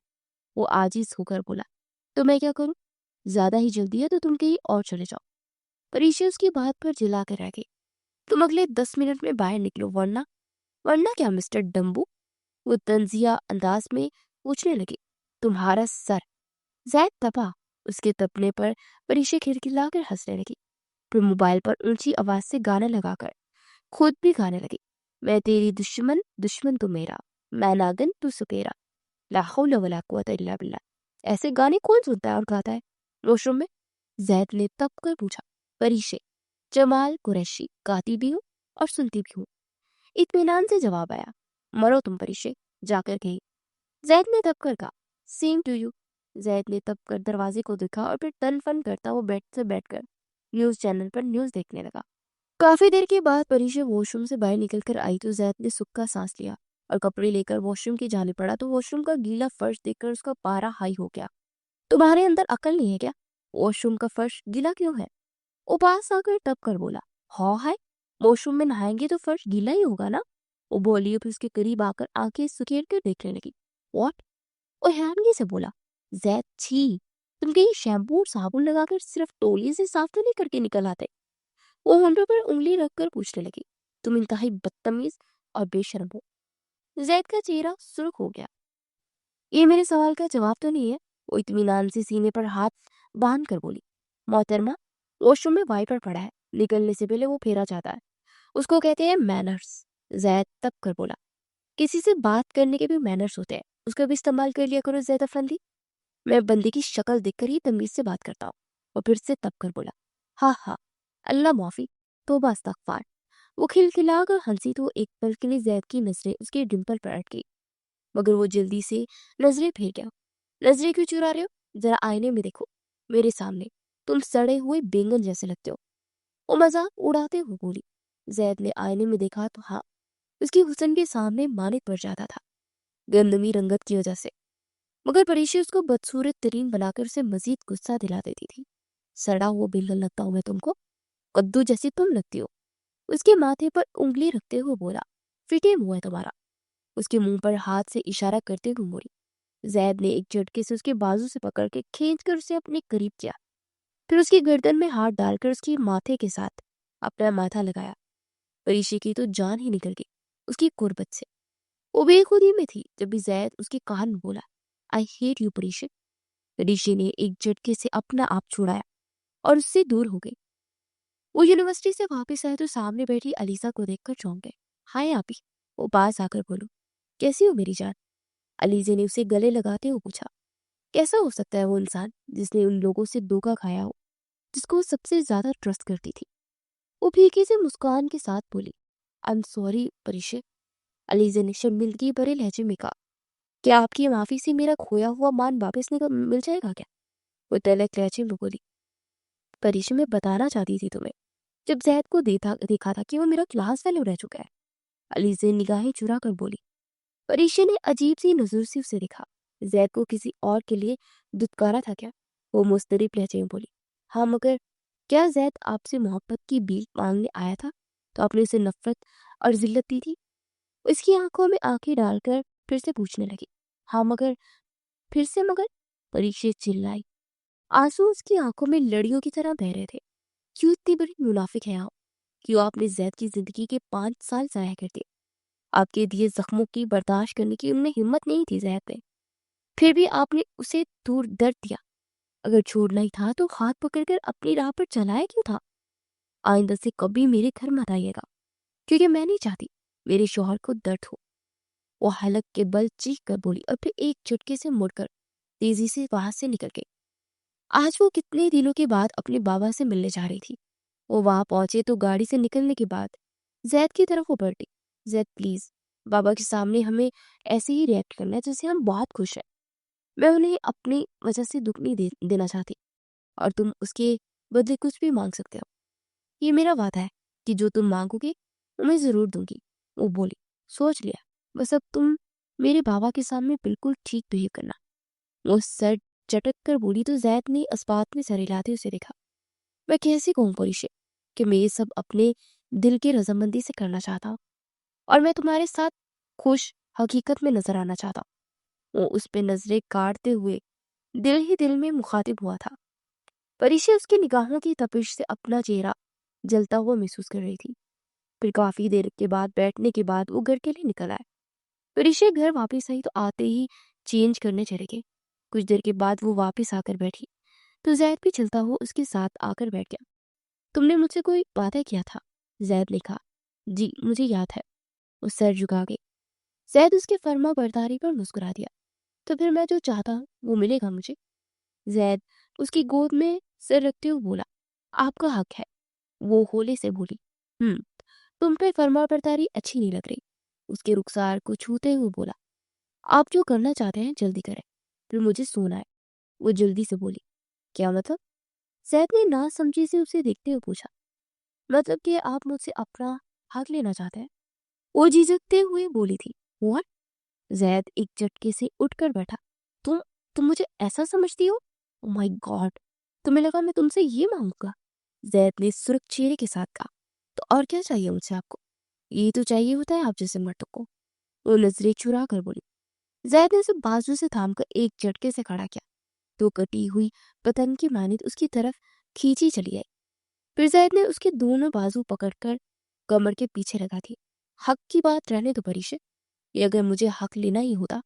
वो आजिज होकर बोला, तो मैं क्या करूं? ज्यादा ही जल्दी है तो तुम कहीं और चले जाओ। परीक्षा उसकी बात पर जिला कर रह गई। तुम अगले 10 मिनट में बाहर निकलो, वरना। वरना क्या मिस्टर डम्बू? वो तंजिया अंदाज में पूछने लगी। तुम्हारा सर। जैद तपा। उसके तपने पर परीक्षा खिलखिलाकर हंसने लगी, फिर मोबाइल पर ऊंची आवाज से गाना लगाकर खुद भी गाने लगी। मैं तेरी दुश्मन, दुश्मन तू मेरा, मैं नागन तू सुकेरा, ला हौला वला कुव्वता इल्ला बिल्लाह। ऐसे गाने कौन सुनता है और गाता है वॉशरूम में? जैद ने तब कर पूछा। परीशे, जमाल कुरैशी, गाती भी हूँ और सुनती भी हूँ। इत्मीनान से जवाब आया। मरो तुम परीशे, जाकर कही। जैद ने तब कर कहा, सेम टू यू। जैद ने तब कर दरवाजे को देखा और फिर तन फन करता वो बेड से बैठकर न्यूज चैनल पर न्यूज देखने लगा। काफी देर के बाद परीशा वॉशरूम से बाहर निकलकर आई तो जैद ने सुक्का सांस लिया और कपड़े लेकर वॉशरूम की जाने पड़ा तो वॉशरूम का गीला फर्श देखकर उसका पारा हाई हो गया। तुम्हारे अंदर अकल नहीं है क्या? वॉशरूम का फर्श गीला क्यों है? वो पास आकर तब कर बोला, हाँ है, वॉशरूम में नहाएंगे तो फर्श गीला ही होगा ना। वो बोली और फिर उसके करीब आकर आंखें सुखेर कर देखने लगी। व्हाट? वो हैरानगी से बोला, जैद छी, तुम कहीं शैम्पू और साबुन लगाकर सिर्फ तौलिए से साफ तो नहीं करके निकल आते? वो होंठों पर उंगली रखकर पूछने लगी, तुम इंतहाई बदतमीज और बेशर्म हो। जैद का चेहरा सुर्ख हो गया। ये मेरे सवाल का जवाब तो नहीं है। वो इत्मीनान से सीने पर हाथ बांध कर बोली, मोहतरमा, वॉशरूम में वाइपर पड़ा है, निकलने से पहले वो फेरा जाता है। उसको कहते हैं मैनर्स। जैद तब कर बोला, किसी से बात करने के भी मैनर्स होते हैं, उसका भी इस्तेमाल कर लिया करो ज़ैद अफंदी। मैं बंदे की शक्ल देखकर ही तमीज से बात करता हूँ। और फिर से तब कर बोला, हाँ हाँ, अल्लाह माफी, तौबा इस्तगफार। वो खिलखिलाकर हंसी तो एक पल के लिए जैद की नजरें उसके डिंपल पर अटकी, मगर वो जल्दी से नजरें फेर गया। नजरें क्यों चुरा रहे हो, जरा आईने में देखो, मेरे सामने तुम सड़े हुए बैंगन जैसे लगते हो। वो मजाक उड़ाते हुए बोली। जैद ने आईने में देखा तो हाँ, उसकी हुस्न के सामने मानित पड़ जाता था, गंदमी रंगत की वजह से। मगर परीक्षा उसको बदसूरत तरीन बनाकर उसे मजीद गुस्सा दिला देती थी। सड़ा हुआ बैंगन लगता हूं मैं तुमको, कद्दू जैसी तुम लगती हो। उसके माथे पर उंगली रखते हुए बोला, फिटे मुंह है तुम्हारा। उसके मुंह पर हाथ से इशारा करते हुए बोली। जैद ने एक झटके से उसके बाजू से पकड़ के खींचकर उसे अपने करीब किया, फिर उसकी गर्दन में हाथ डालकर उसकी माथे के साथ अपना माथा लगाया। परीक्षा की तो जान ही निकल गई उसकी कुर्बत से। वो बेखुदी में थी जब भी जैद उसके कान में बोला, आई हेट यू परीक्षा। परीक्षा ने एक झटके से अपना आप छुड़ाया और उससे दूर हो गई। वो यूनिवर्सिटी से वापस आए तो सामने बैठी अलीसा को देखकर चौंक गए। हाय आपी, वो पास आकर बोलो, कैसी हो मेरी जान। अलीजे ने उसे गले लगाते हुए पूछा। कैसा हो सकता है वो इंसान जिसने उन लोगों से धोखा खाया हो, जिसको वो सबसे ज्यादा ट्रस्ट करती थी। वो फीकी से मुस्कान के साथ बोली, आई एम सॉरी परिशे। अलीजे ने शर्मिंदगी भरे लहजे में कहा, क्या आपकी माफी से मेरा खोया हुआ मान वापस मिल जाएगा क्या। वो तलक लहजे में बोली, परिशे मैं बताना चाहती थी तुम्हें, जब जैद को देखा था कि वो मेरा क्लास फेलो रह चुका है। अलीजे निगाहें चुरा कर बोली। परिशे ने अजीब सी नजर से उसे देखा। जैद को किसी और के लिए दुत्कारा था क्या। वो मुस्तरिब लहजे में बोली, हाँ मगर क्या जैद आपसे मोहब्बत की भीख मांगने आया था तो आपने उसे नफरत और जिल्लत दी थी। उसकी आंखों में आंखें डालकर फिर से पूछने लगी, हाँ मगर, फिर से मगर। परीक्षा चिल्लाई। आंसू उसकी आंखों में लड़ियों की तरह बह रहे थे। क्यों इतनी बड़ी मुनाफिक है आप। क्यों आपने जैद की जिंदगी के 5 साल जाया कर दिए। आपके दिए जख्मों की बर्दाश्त करने की उनमें हिम्मत नहीं थी जैद में। फिर भी आपने उसे दूर दर्द दिया। अगर छोड़ना ही था तो हाथ पकड़कर अपनी राह पर चलाया क्यों था। आइंदा से कभी मेरे घर मत आइएगा, क्योंकि मैं नहीं चाहती मेरे शौहर को दर्द हो। वो हलक के बल चीख कर बोली और फिर एक झटके से मुड़कर तेजी से वहां से निकल गई। आज वो कितने दिनों के बाद अपने बाबा से मिलने जा रही थी। वो वहां पहुंचे तो गाड़ी से निकलने के बाद जैद की तरफ वो बढ़ी। जैद प्लीज, बाबा के सामने हमें ऐसे ही रिएक्ट करना है जैसे हम बहुत खुश हैं। मैं उन्हें अपनी वजह से दुख नहीं देना चाहती, और तुम उसके बदले कुछ भी मांग सकते हो। ये मेरा वादा है कि जो तुम मांगोगे वो मैं जरूर दूंगी। वो बोली, सोच लिया, बस अब तुम मेरे बाबा के सामने बिल्कुल ठीक बिहेव करना। वो सर चटक कर बोली तो जैद ने इस्पात में सर हिलाते उसे देखा। मैं कैसे कहूँ परिशे कि मैं ये सब अपने दिल की रजामंदी से करना चाहता हूँ, और मैं तुम्हारे साथ खुश हकीकत में नजर आना चाहता हूँ। वो उस पे नजरें काटते हुए दिल ही दिल में मुखातिब हुआ था। परिशे उसकी निगाहों की तपिश से अपना चेहरा जलता हुआ महसूस कर रही थी। फिर काफी देर के बाद बैठने के बाद वो घर के लिए निकल आए। परिशे घर वापस आई तो आते ही चेंज करने चले गए। कुछ देर के बाद वो वापस आकर बैठी तो जैद भी चलता हुआ उसके साथ आकर बैठ गया। तुमने मुझसे कोई वादा किया था, जैद ने कहा। जी मुझे याद है। वो सर झुका गई। जैद उसके फर्मा बरदारी पर मुस्कुरा दिया। तो फिर मैं जो चाहता हूँ वो मिलेगा मुझे। जैद उसकी गोद में सिर रखते हुए बोला, आपका हक है। वो होले से बोली, तुम पे फर्मा बरदारी अच्छी नहीं लग रही। उसके रुखसार को छूते हुए बोला, आप जो करना चाहते हैं जल्दी करें, फिर मुझे सोना है। वो जल्दी से बोली, क्या मतलब। जैद ने ना समझी से उसे देखते हुए पूछा, मतलब कि आप मुझसे अपना हक लेना चाहते हैं। वो झिझकते हुए बोली थी, व्हाट। जैद एक झटके से उठकर बैठा। तुम तुम मुझे ऐसा समझती हो। ओ माय गॉड, तुम्हें लगा मैं तुमसे ये मांगूंगा। जैद ने सुर्ख चेहरे के साथ कहा, तो और क्या चाहिए मुझसे आपको। ये तो चाहिए होता है आप जैसे मर्दों को। वो नजरें चुरा कर बोली। जैद ने उसे बाजू से थामकर एक झटके से खड़ा किया तो कटी हुई पतंग की मानित उसकी तरफ खींची चली आई। फिर जैद ने उसके दोनों बाजू पकड़कर कमर के पीछे लगा दी। हक की बात रहने दो परीशे, ये अगर मुझे हक लेना ही होता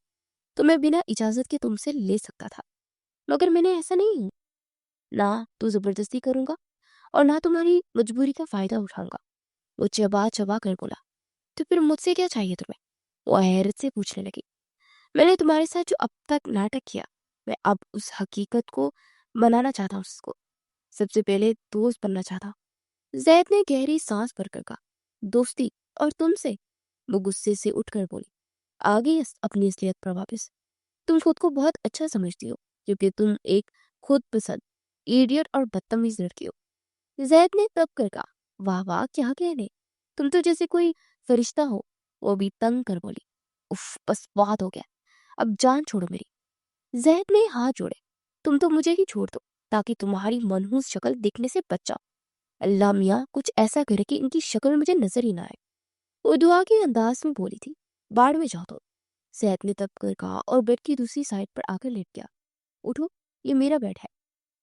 तो मैं बिना इजाजत के तुमसे ले सकता था, मगर मैंने ऐसा नहीं हूं ना, तो जबरदस्ती करूंगा। और ना तुम्हारी मजबूरी का फायदा उठाऊंगा। वो चबा चबा कर बोला। तो फिर मुझसे क्या चाहिए तुम्हें? वो हैरत से पूछने लगी। मैंने तुम्हारे साथ जो अब तक नाटक किया, मैं अब उस हकीकत को बनाना चाहता हूँ। उसको सबसे पहले दोस्त बनना चाहता हूँ। जैद ने गहरी सांस भरकर कहा, दोस्ती? और तुमसे? वो गुस्से से उठकर बोली, आ गई अपनी असलियत पर वापस। तुम खुद को बहुत अच्छा समझती हो क्योंकि तुम एक खुद पसंद, इडियट और बदतमीज लड़की हो। जैद ने तब कर कहा, वाह वाह क्या कहने, तुम तो जैसे कोई फरिश्ता हो। वो भी तंग कर बोली, उफ बस बहुत हो गया, अब जान छोड़ो मेरी। जैद ने हाथ जोड़े, तुम तो मुझे ही छोड़ दो ताकि तुम्हारी मनहूस शक्ल देखने से बच जाओ। अल्लाह मियाँ कुछ ऐसा करे कि इनकी शक्ल मुझे नजर ही ना आए। वो दुआ के अंदाज में बोली थी, बाढ़ में जाओ तो। जैद ने तब कर कहा और बेड की दूसरी साइड पर आकर लेट गया। उठो, ये मेरा बेड है।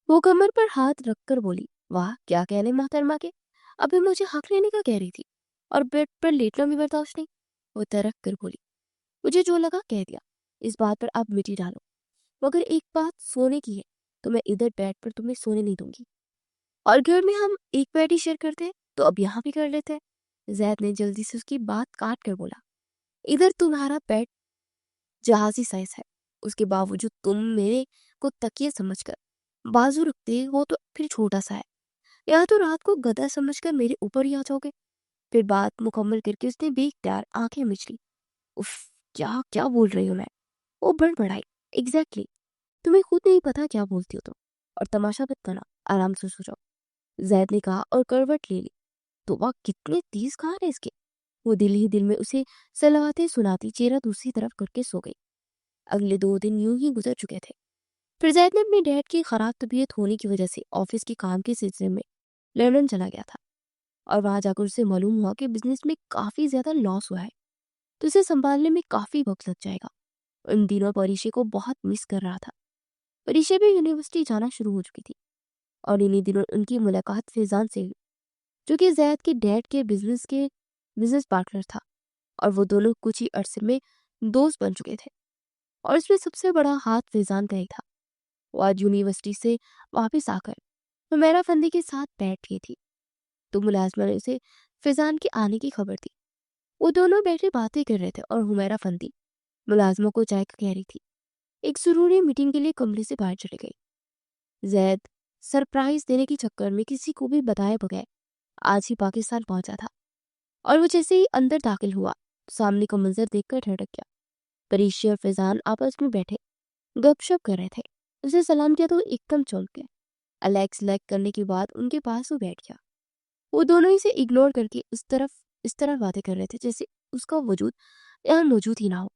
वो कमर पर हाथ रखकर बोली, वाह क्या कहने मोहतरमा के, अभी मुझे हक लेने का कह रही थी और बेड पर लेटना भी बर्दाश्त नहीं। वो तरक कर बोली, मुझे जो लगा कह दिया, इस बात पर आप मिट्टी डालो। मगर एक बात सोने की है, तो मैं इधर बेड पर तुम्हें सोने नहीं दूंगी। और घर में हम एक बेड ही शेयर करते हैं, तो अब यहाँ भी कर लेते हैं। जैद ने जल्दी से उसकी बात काट कर बोला, इधर तुम्हारा बेड जहाजी साइज है, उसके बावजूद तुम मेरे को तकिए समझकर बाजू रखते हो तो फिर छोटा सा है। या तो रात को गधा समझकर मेरे ऊपर ही आ जाओगे। फिर बात मुकम्मल करके उसने बेख्तियार आंखें मिच ली। उफ, क्या क्या बोल रही हूँ मैं? वो बड़बड़ाई, एग्जैक्टली, तुम्हें खुद नहीं पता क्या बोलती हो तुम। और तमाशा मत करना, आराम से सो जाओ। जैद ने कहा और करवट ले ली। तो वह कितने तेज कार है इसके। वो दिल ही दिल में उसे सलावतें सुनाती चेहरा दूसरी तरफ करके सो गई। अगले 2 दिन यूं ही गुजर चुके थे। फिर जैद ने अपनी डैड की खराब तबीयत होने की वजह से ऑफिस के काम के सिलसिले में लंदन चला गया था। और वहां जाकर उसे मालूम हुआ कि बिजनेस में काफी ज्यादा लॉस हुआ है, तो इसे संभालने में काफी वक्त लग जाएगा। इन दिनों परीक्षा को बहुत मिस कर रहा था। परीक्षा भी यूनिवर्सिटी जाना शुरू हो चुकी थी और इन्हीं दिनों उनकी मुलाकात फैजान से हुई, जो कि जैद के डैड के बिजनेस पार्टनर था। और वो दोनों कुछ ही अरसे में दोस्त बन चुके थे। और इसमें सबसे बड़ा हाथ फैजान का ही था। वो आज यूनिवर्सिटी से वापस आकर हुमैरा फंदी के साथ बैठ गई थी, तो मुलाजमा ने उसे फैजान के आने की खबर दी। वो दोनों बैठे बातें कर रहे थे और हुमैरा फंदी मुलाजमा को चाय का कह रही थी। एक जरूरी मीटिंग के लिए कमरे से बाहर चले गई। जैद सरप्राइज देने के चक्कर में किसी को भी बताए बगैर आज ही पाकिस्तान पहुंचा था। और वो जैसे ही अंदर दाखिल हुआ, सामने का मंजर देखकर ठहरक गया। परीक्षा और फैजान आपस में बैठे गपशप कर रहे थे। उसे सलाम किया तो एकदम चौंक गया। अलेक्स लाइक करने के बाद उनके पास वो बैठ गया। वो दोनों इसे इग्नोर करके इस तरह बातें कर रहे थे जैसे उसका वजूद यहाँ मौजूद ही ना हो।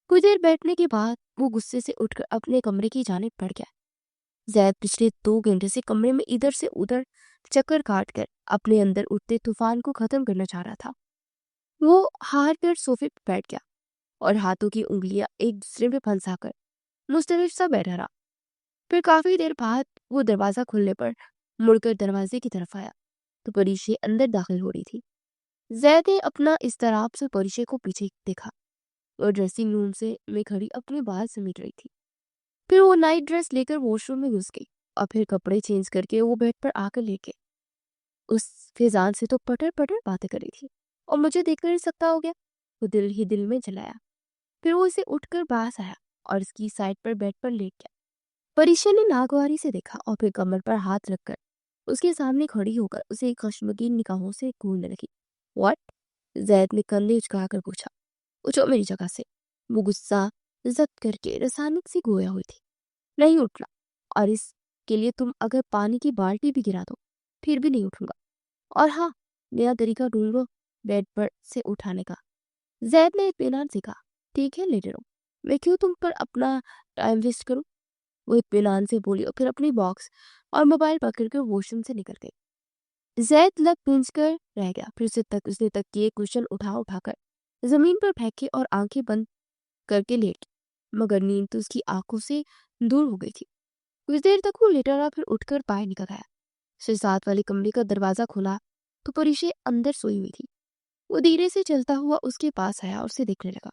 कुछ देर बैठने के बाद वो गुस्से से उठकर अपने कमरे की जानिब बढ़ गया। जैद पिछले 2 घंटे से कमरे में इधर से उधर चक्कर काट कर अपने अंदर उठते तूफान को खत्म करना चाह रहा था। वो हार कर सोफे पर बैठ गया और हाथों की उंगलियां एक दूसरे में फंसाकर मुस्तैद सा बैठा रहा। फिर काफी देर बाद वो दरवाजा खुलने पर मुड़कर दरवाजे की तरफ आया, तो परीक्षा अंदर दाखिल हो रही थी। जैद ने अपना इस्तराब से परीक्षा को पीछे देखा। वो ड्रेसिंग रूम से में खड़ी अपने बाल समेट रही थी। फिर वो नाइट ड्रेस लेकर वॉशरूम में घुस गई और फिर कपड़े चेंज करके वो बेड पर आकर लेके उस फिजान से तो पटर पटर बातें कर रही थी और मुझे देखकर ही सकता हो गया। वो दिल ही दिल में जलाया। फिर वो इसे उठकर पास आया और इसकी साइड पर बेड पर लेट गया। परीक्षा ने नागवारी से देखा और फिर कमर पर हाथ रखकर उसके सामने खड़ी होकर उसे खश्मगीन निगाहों से घूरने लगी। व्हाट? जैद ने कंधे उचकाकर पूछा। उठो मेरी जगह से। वो गुस्सा जब्त करके रसायनिक सी गोया हुई थी। नहीं उठना, और इसके लिए तुम अगर पानी की बाल्टी भी गिरा दो फिर भी नहीं उठूंगा। और हाँ, नया तरीका ढूंढ लो बेड पर से उठाने का। जैद ने इत्मीनान से कहा, ठीक है लेटे रहो, मैं क्यों तुम पर अपना टाइम वेस्ट करूं। वो इत्मीनान से बोली और फिर अपनी बॉक्स और मोबाइल पकड़कर वॉशरूम से निकल गई। जैद लग पूंछ कर रह गया। फिर से तक उसने तकिए कुशन उठा उठाकर जमीन पर फेंके और आंखें बंद करके लेट गया। मगर नींद तो उसकी आंखों से दूर हो गई थी। कुछ देर तक वो लेटा रहा, फिर उठकर बाहर निकल आया। फिर साथ वाले कमरे का दरवाजा खुला तो परीक्षा अंदर सोई हुई थी। वो धीरे से चलता हुआ उसके पास आया और उसे देखने लगा।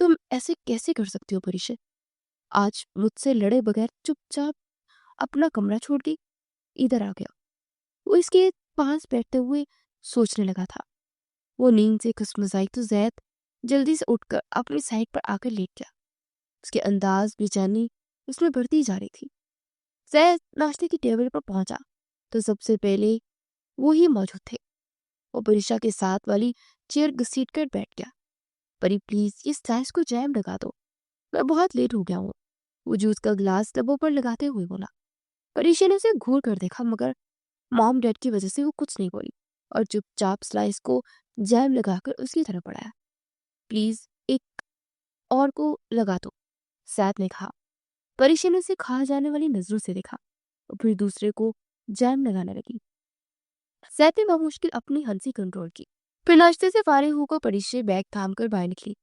तुम ऐसे कैसे कर सकती हो परीक्षा? आज मुझसे लड़े बगैर चुपचाप अपना कमरा छोड़ दी, इधर आ गया। वो इसके पास बैठते हुए सोचने लगा था। वो नींद से खुशमजाई तो जैद जल्दी से उठकर अपनी साइड पर आकर लेट गया। उसके अंदाज बेचैनी उसमें बढ़ती जा रही थी। जैद नाश्ते की टेबल पर पहुंचा तो सबसे पहले वो ही मौजूद थे। वो परीक्षा के साथ वाली चेयर घसीट कर बैठ गया। परी प्लीज इस स्लैश को जैम लगा दो, मैं बहुत लेट हो गया हूँ। वो जूस का गिलास लबों पर लगाते हुए बोला। परीक्षा ने उसे घूर कर देखा मगर मॉम डैड की वजह से वो कुछ नहीं बोली और चुपचाप स्लाइस को जैम लगाकर उसकी तरफ बढ़ाया। प्लीज एक और को लगा दो, सैद ने कहा। परीक्षा ने उसे खा जाने वाली नजरों से देखा और फिर दूसरे को जैम लगाने लगी। सैद ने बमुश्किल अपनी हंसी कंट्रोल की। फिर नाश्ते से फारिग होकर परीक्षा बैग थाम कर बाहर निकली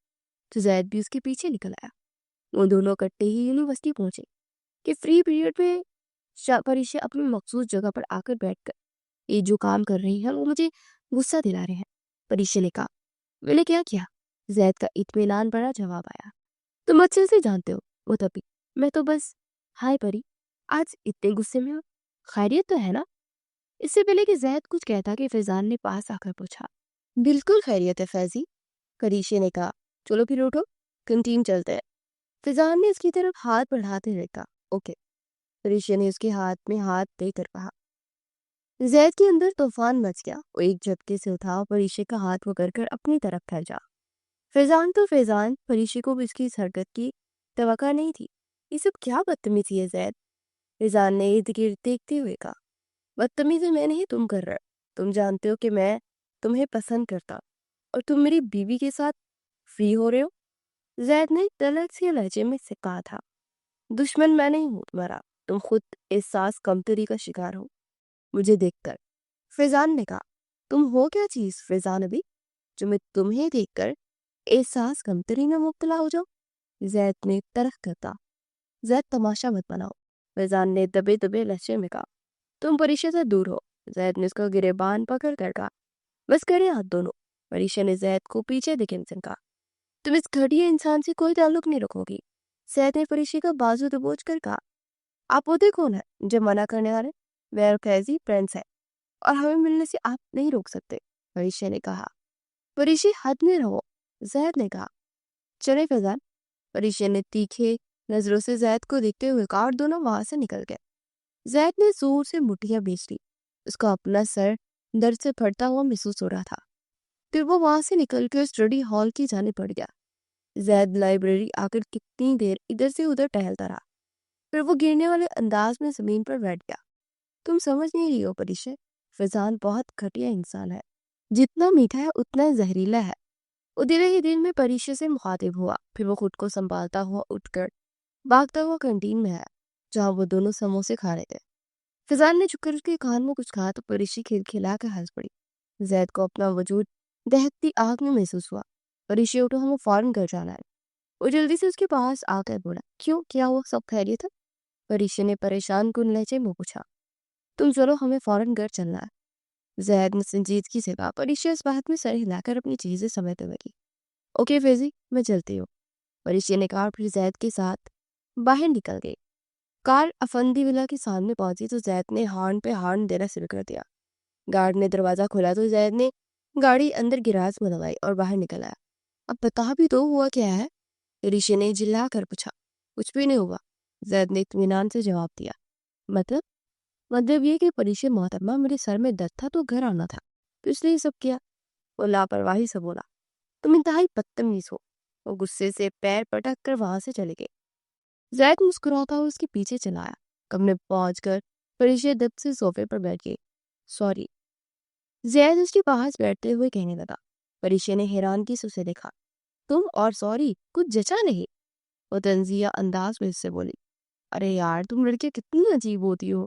तो जैद भी उसके पीछे निकल आया। वो दोनों इकट्ठे ही यूनिवर्सिटी पहुंचे कि फ्री पीरियड में परीक्षा अपनी मखसूस जगह पर आकर बैठकर ये जो काम कर रही है वो मुझे गुस्सा दिला रहे हैं। परीक्षा ने कहा। मैंने क्या किया? जैद का इत्मीनान भरा जवाब आया। तुम अच्छे से जानते हो। वो तभी। मैं तो बस। हाय परी, आज इतने गुस्से में हो? खैरियत तो है ना? इससे पहले कि जैद कुछ कहता कि फैजान ने पास आकर पूछा। बिल्कुल खैरियत है फैजी, करीशे ने कहा। चलो फिर उठो, कैंटीन चलते हैं। फैजान ने इसकी तरफ हाथ बढ़ाते हुए कहा। ओके। करीशे ने उसके हाथ में हाथ देकर कहा। जैद के अंदर तूफान मच गया। वो एक झटके से उठा और परीशे का हाथ पकड़ कर अपनी तरफ खींचा। फैजान तो फैजान, परीशे को भी इसकी इस हरकत की तवक्का नहीं थी। ये सब क्या बदतमीजी है जैद? फैजान ने इर्द गिर्द देखते हुए कहा। बदतमीजी मैं नहीं, तुम कर रहे हो। तुम जानते हो कि मैं तुम्हें पसंद करता और तुम मेरी बीवी के साथ फ्री हो रहे हो। जैद ने तलख से लहजे में से कहा था। दुश्मन मैं नहीं हूं तुम्हारा, तुम खुद एहसास कमतरी का शिकार हो मुझे देखकर। फैजान ने कहा। तुम हो क्या चीज फैजान अभी, जो मैं तुम्हें देखकर एहसास कमतरी में मुब्तला हो जाऊं? जैद ने तरक करता। जैद तमाशा मत बनाओ, फैजान ने दबे दबे लहजे में कहा। तुम परीक्षा से दूर हो। जैद ने उसका गिरेबान पकड़ कर कहा। बस करे हाथ दोनों। परीक्षा ने जैद को पीछे देखे से कहा। तुम इस घटिया इंसान से कोई ताल्लुक नहीं रखोगी। जैद ने परीक्षा का बाजू दबोच कर कहा। आप होते कौन है जो मना करने वाले? वह फैजी फ्रेंड्स है और हमें मिलने से आप नहीं रोक सकते, परीक्षा ने कहा। परीक्षा हद में रहो, जैद ने कहा। चले फैजान, परीक्षा ने तीखे नजरों से जैद को देखते हुए कहा और दोनों वहां से निकल गए। जैद ने जोर से मुठ्ठियां बेच ली। उसका अपना सर दर्द से फटता हुआ महसूस हो रहा था। फिर वो वहां से निकलकर स्टडी हॉल की जाने पड़ गया। जैद लाइब्रेरी आकर कितनी देर इधर से उधर टहलता रहा। फिर वो गिरने वाले अंदाज में जमीन पर बैठ गया। तुम समझ नहीं रही हो परिचय, फैजान बहुत घटिया इंसान है। जितना मीठा है उतना जहरीला है। वो धीरे ही दिल में परिचय से मुखातिब हुआ। फिर वो खुद को संभालता हुआ उठकर भागता हुआ कैंटीन में आया जहाँ वो दोनों समोसे खा रहे थे। फैजान ने झुककर उसके कान में कुछ कहा तो परिशी खिलखिला कर हंस पड़ी। जैद को अपना वजूद दहकती आग में महसूस हुआ। परिशी उठो, हमें फौरन घर जाना है। वो जल्दी से उसके पास आकर बोला। क्यों, क्या हुआ, सब खैरियत है? परिशी ने परेशान कुन लहजे में पूछा। तुम चलो, हमें फौरन घर चलना है। जैद ने संजीदगी से कहा। परीक्षा इस बात में सर हिलाकर अपनी चीजें समेटने लगी। ओके फैजी, मैं चलती हूँ, परीक्षा ने कहा। फिर जैद के साथ बाहर निकल गई। कार अफंदी विला के सामने पहुंची तो जैद ने हॉर्न पे हॉर्न देना शुरू कर दिया। गार्ड ने दरवाजा खोला तो जैद ने गाड़ी अंदर गिराज में लगाई और बाहर निकल आया। अब बता भी दो, हुआ क्या है? ऋषि ने चिल्ला कर पूछा। कुछ भी नहीं हुआ, जैद ने इत्मीनान से जवाब दिया। मतलब? मतलब ये कि परीक्षा मोहतरमा, मेरे सर में दर्द था तो घर आना था, तो इसलिए ये सब किया। वो लापरवाही से बोला। तुम इंतहाई बदतमीज हो। वो गुस्से से पैर पटक कर वहां से चले गए। जैद मुस्कुराता हुआ उसके पीछे चलाया। कमरे पहुंचकर परीक्षा दब से सोफे पर बैठ गई। सॉरी, जैद उसके पास बैठते हुए कहने लगा। परीक्षा ने हैरानगी से उसे देखा। तुम और सॉरी, कुछ जचा नहीं? वो तंजिया अंदाज में उससे बोली। अरे यार, तुम लड़कियां कितनी अजीब होती हो।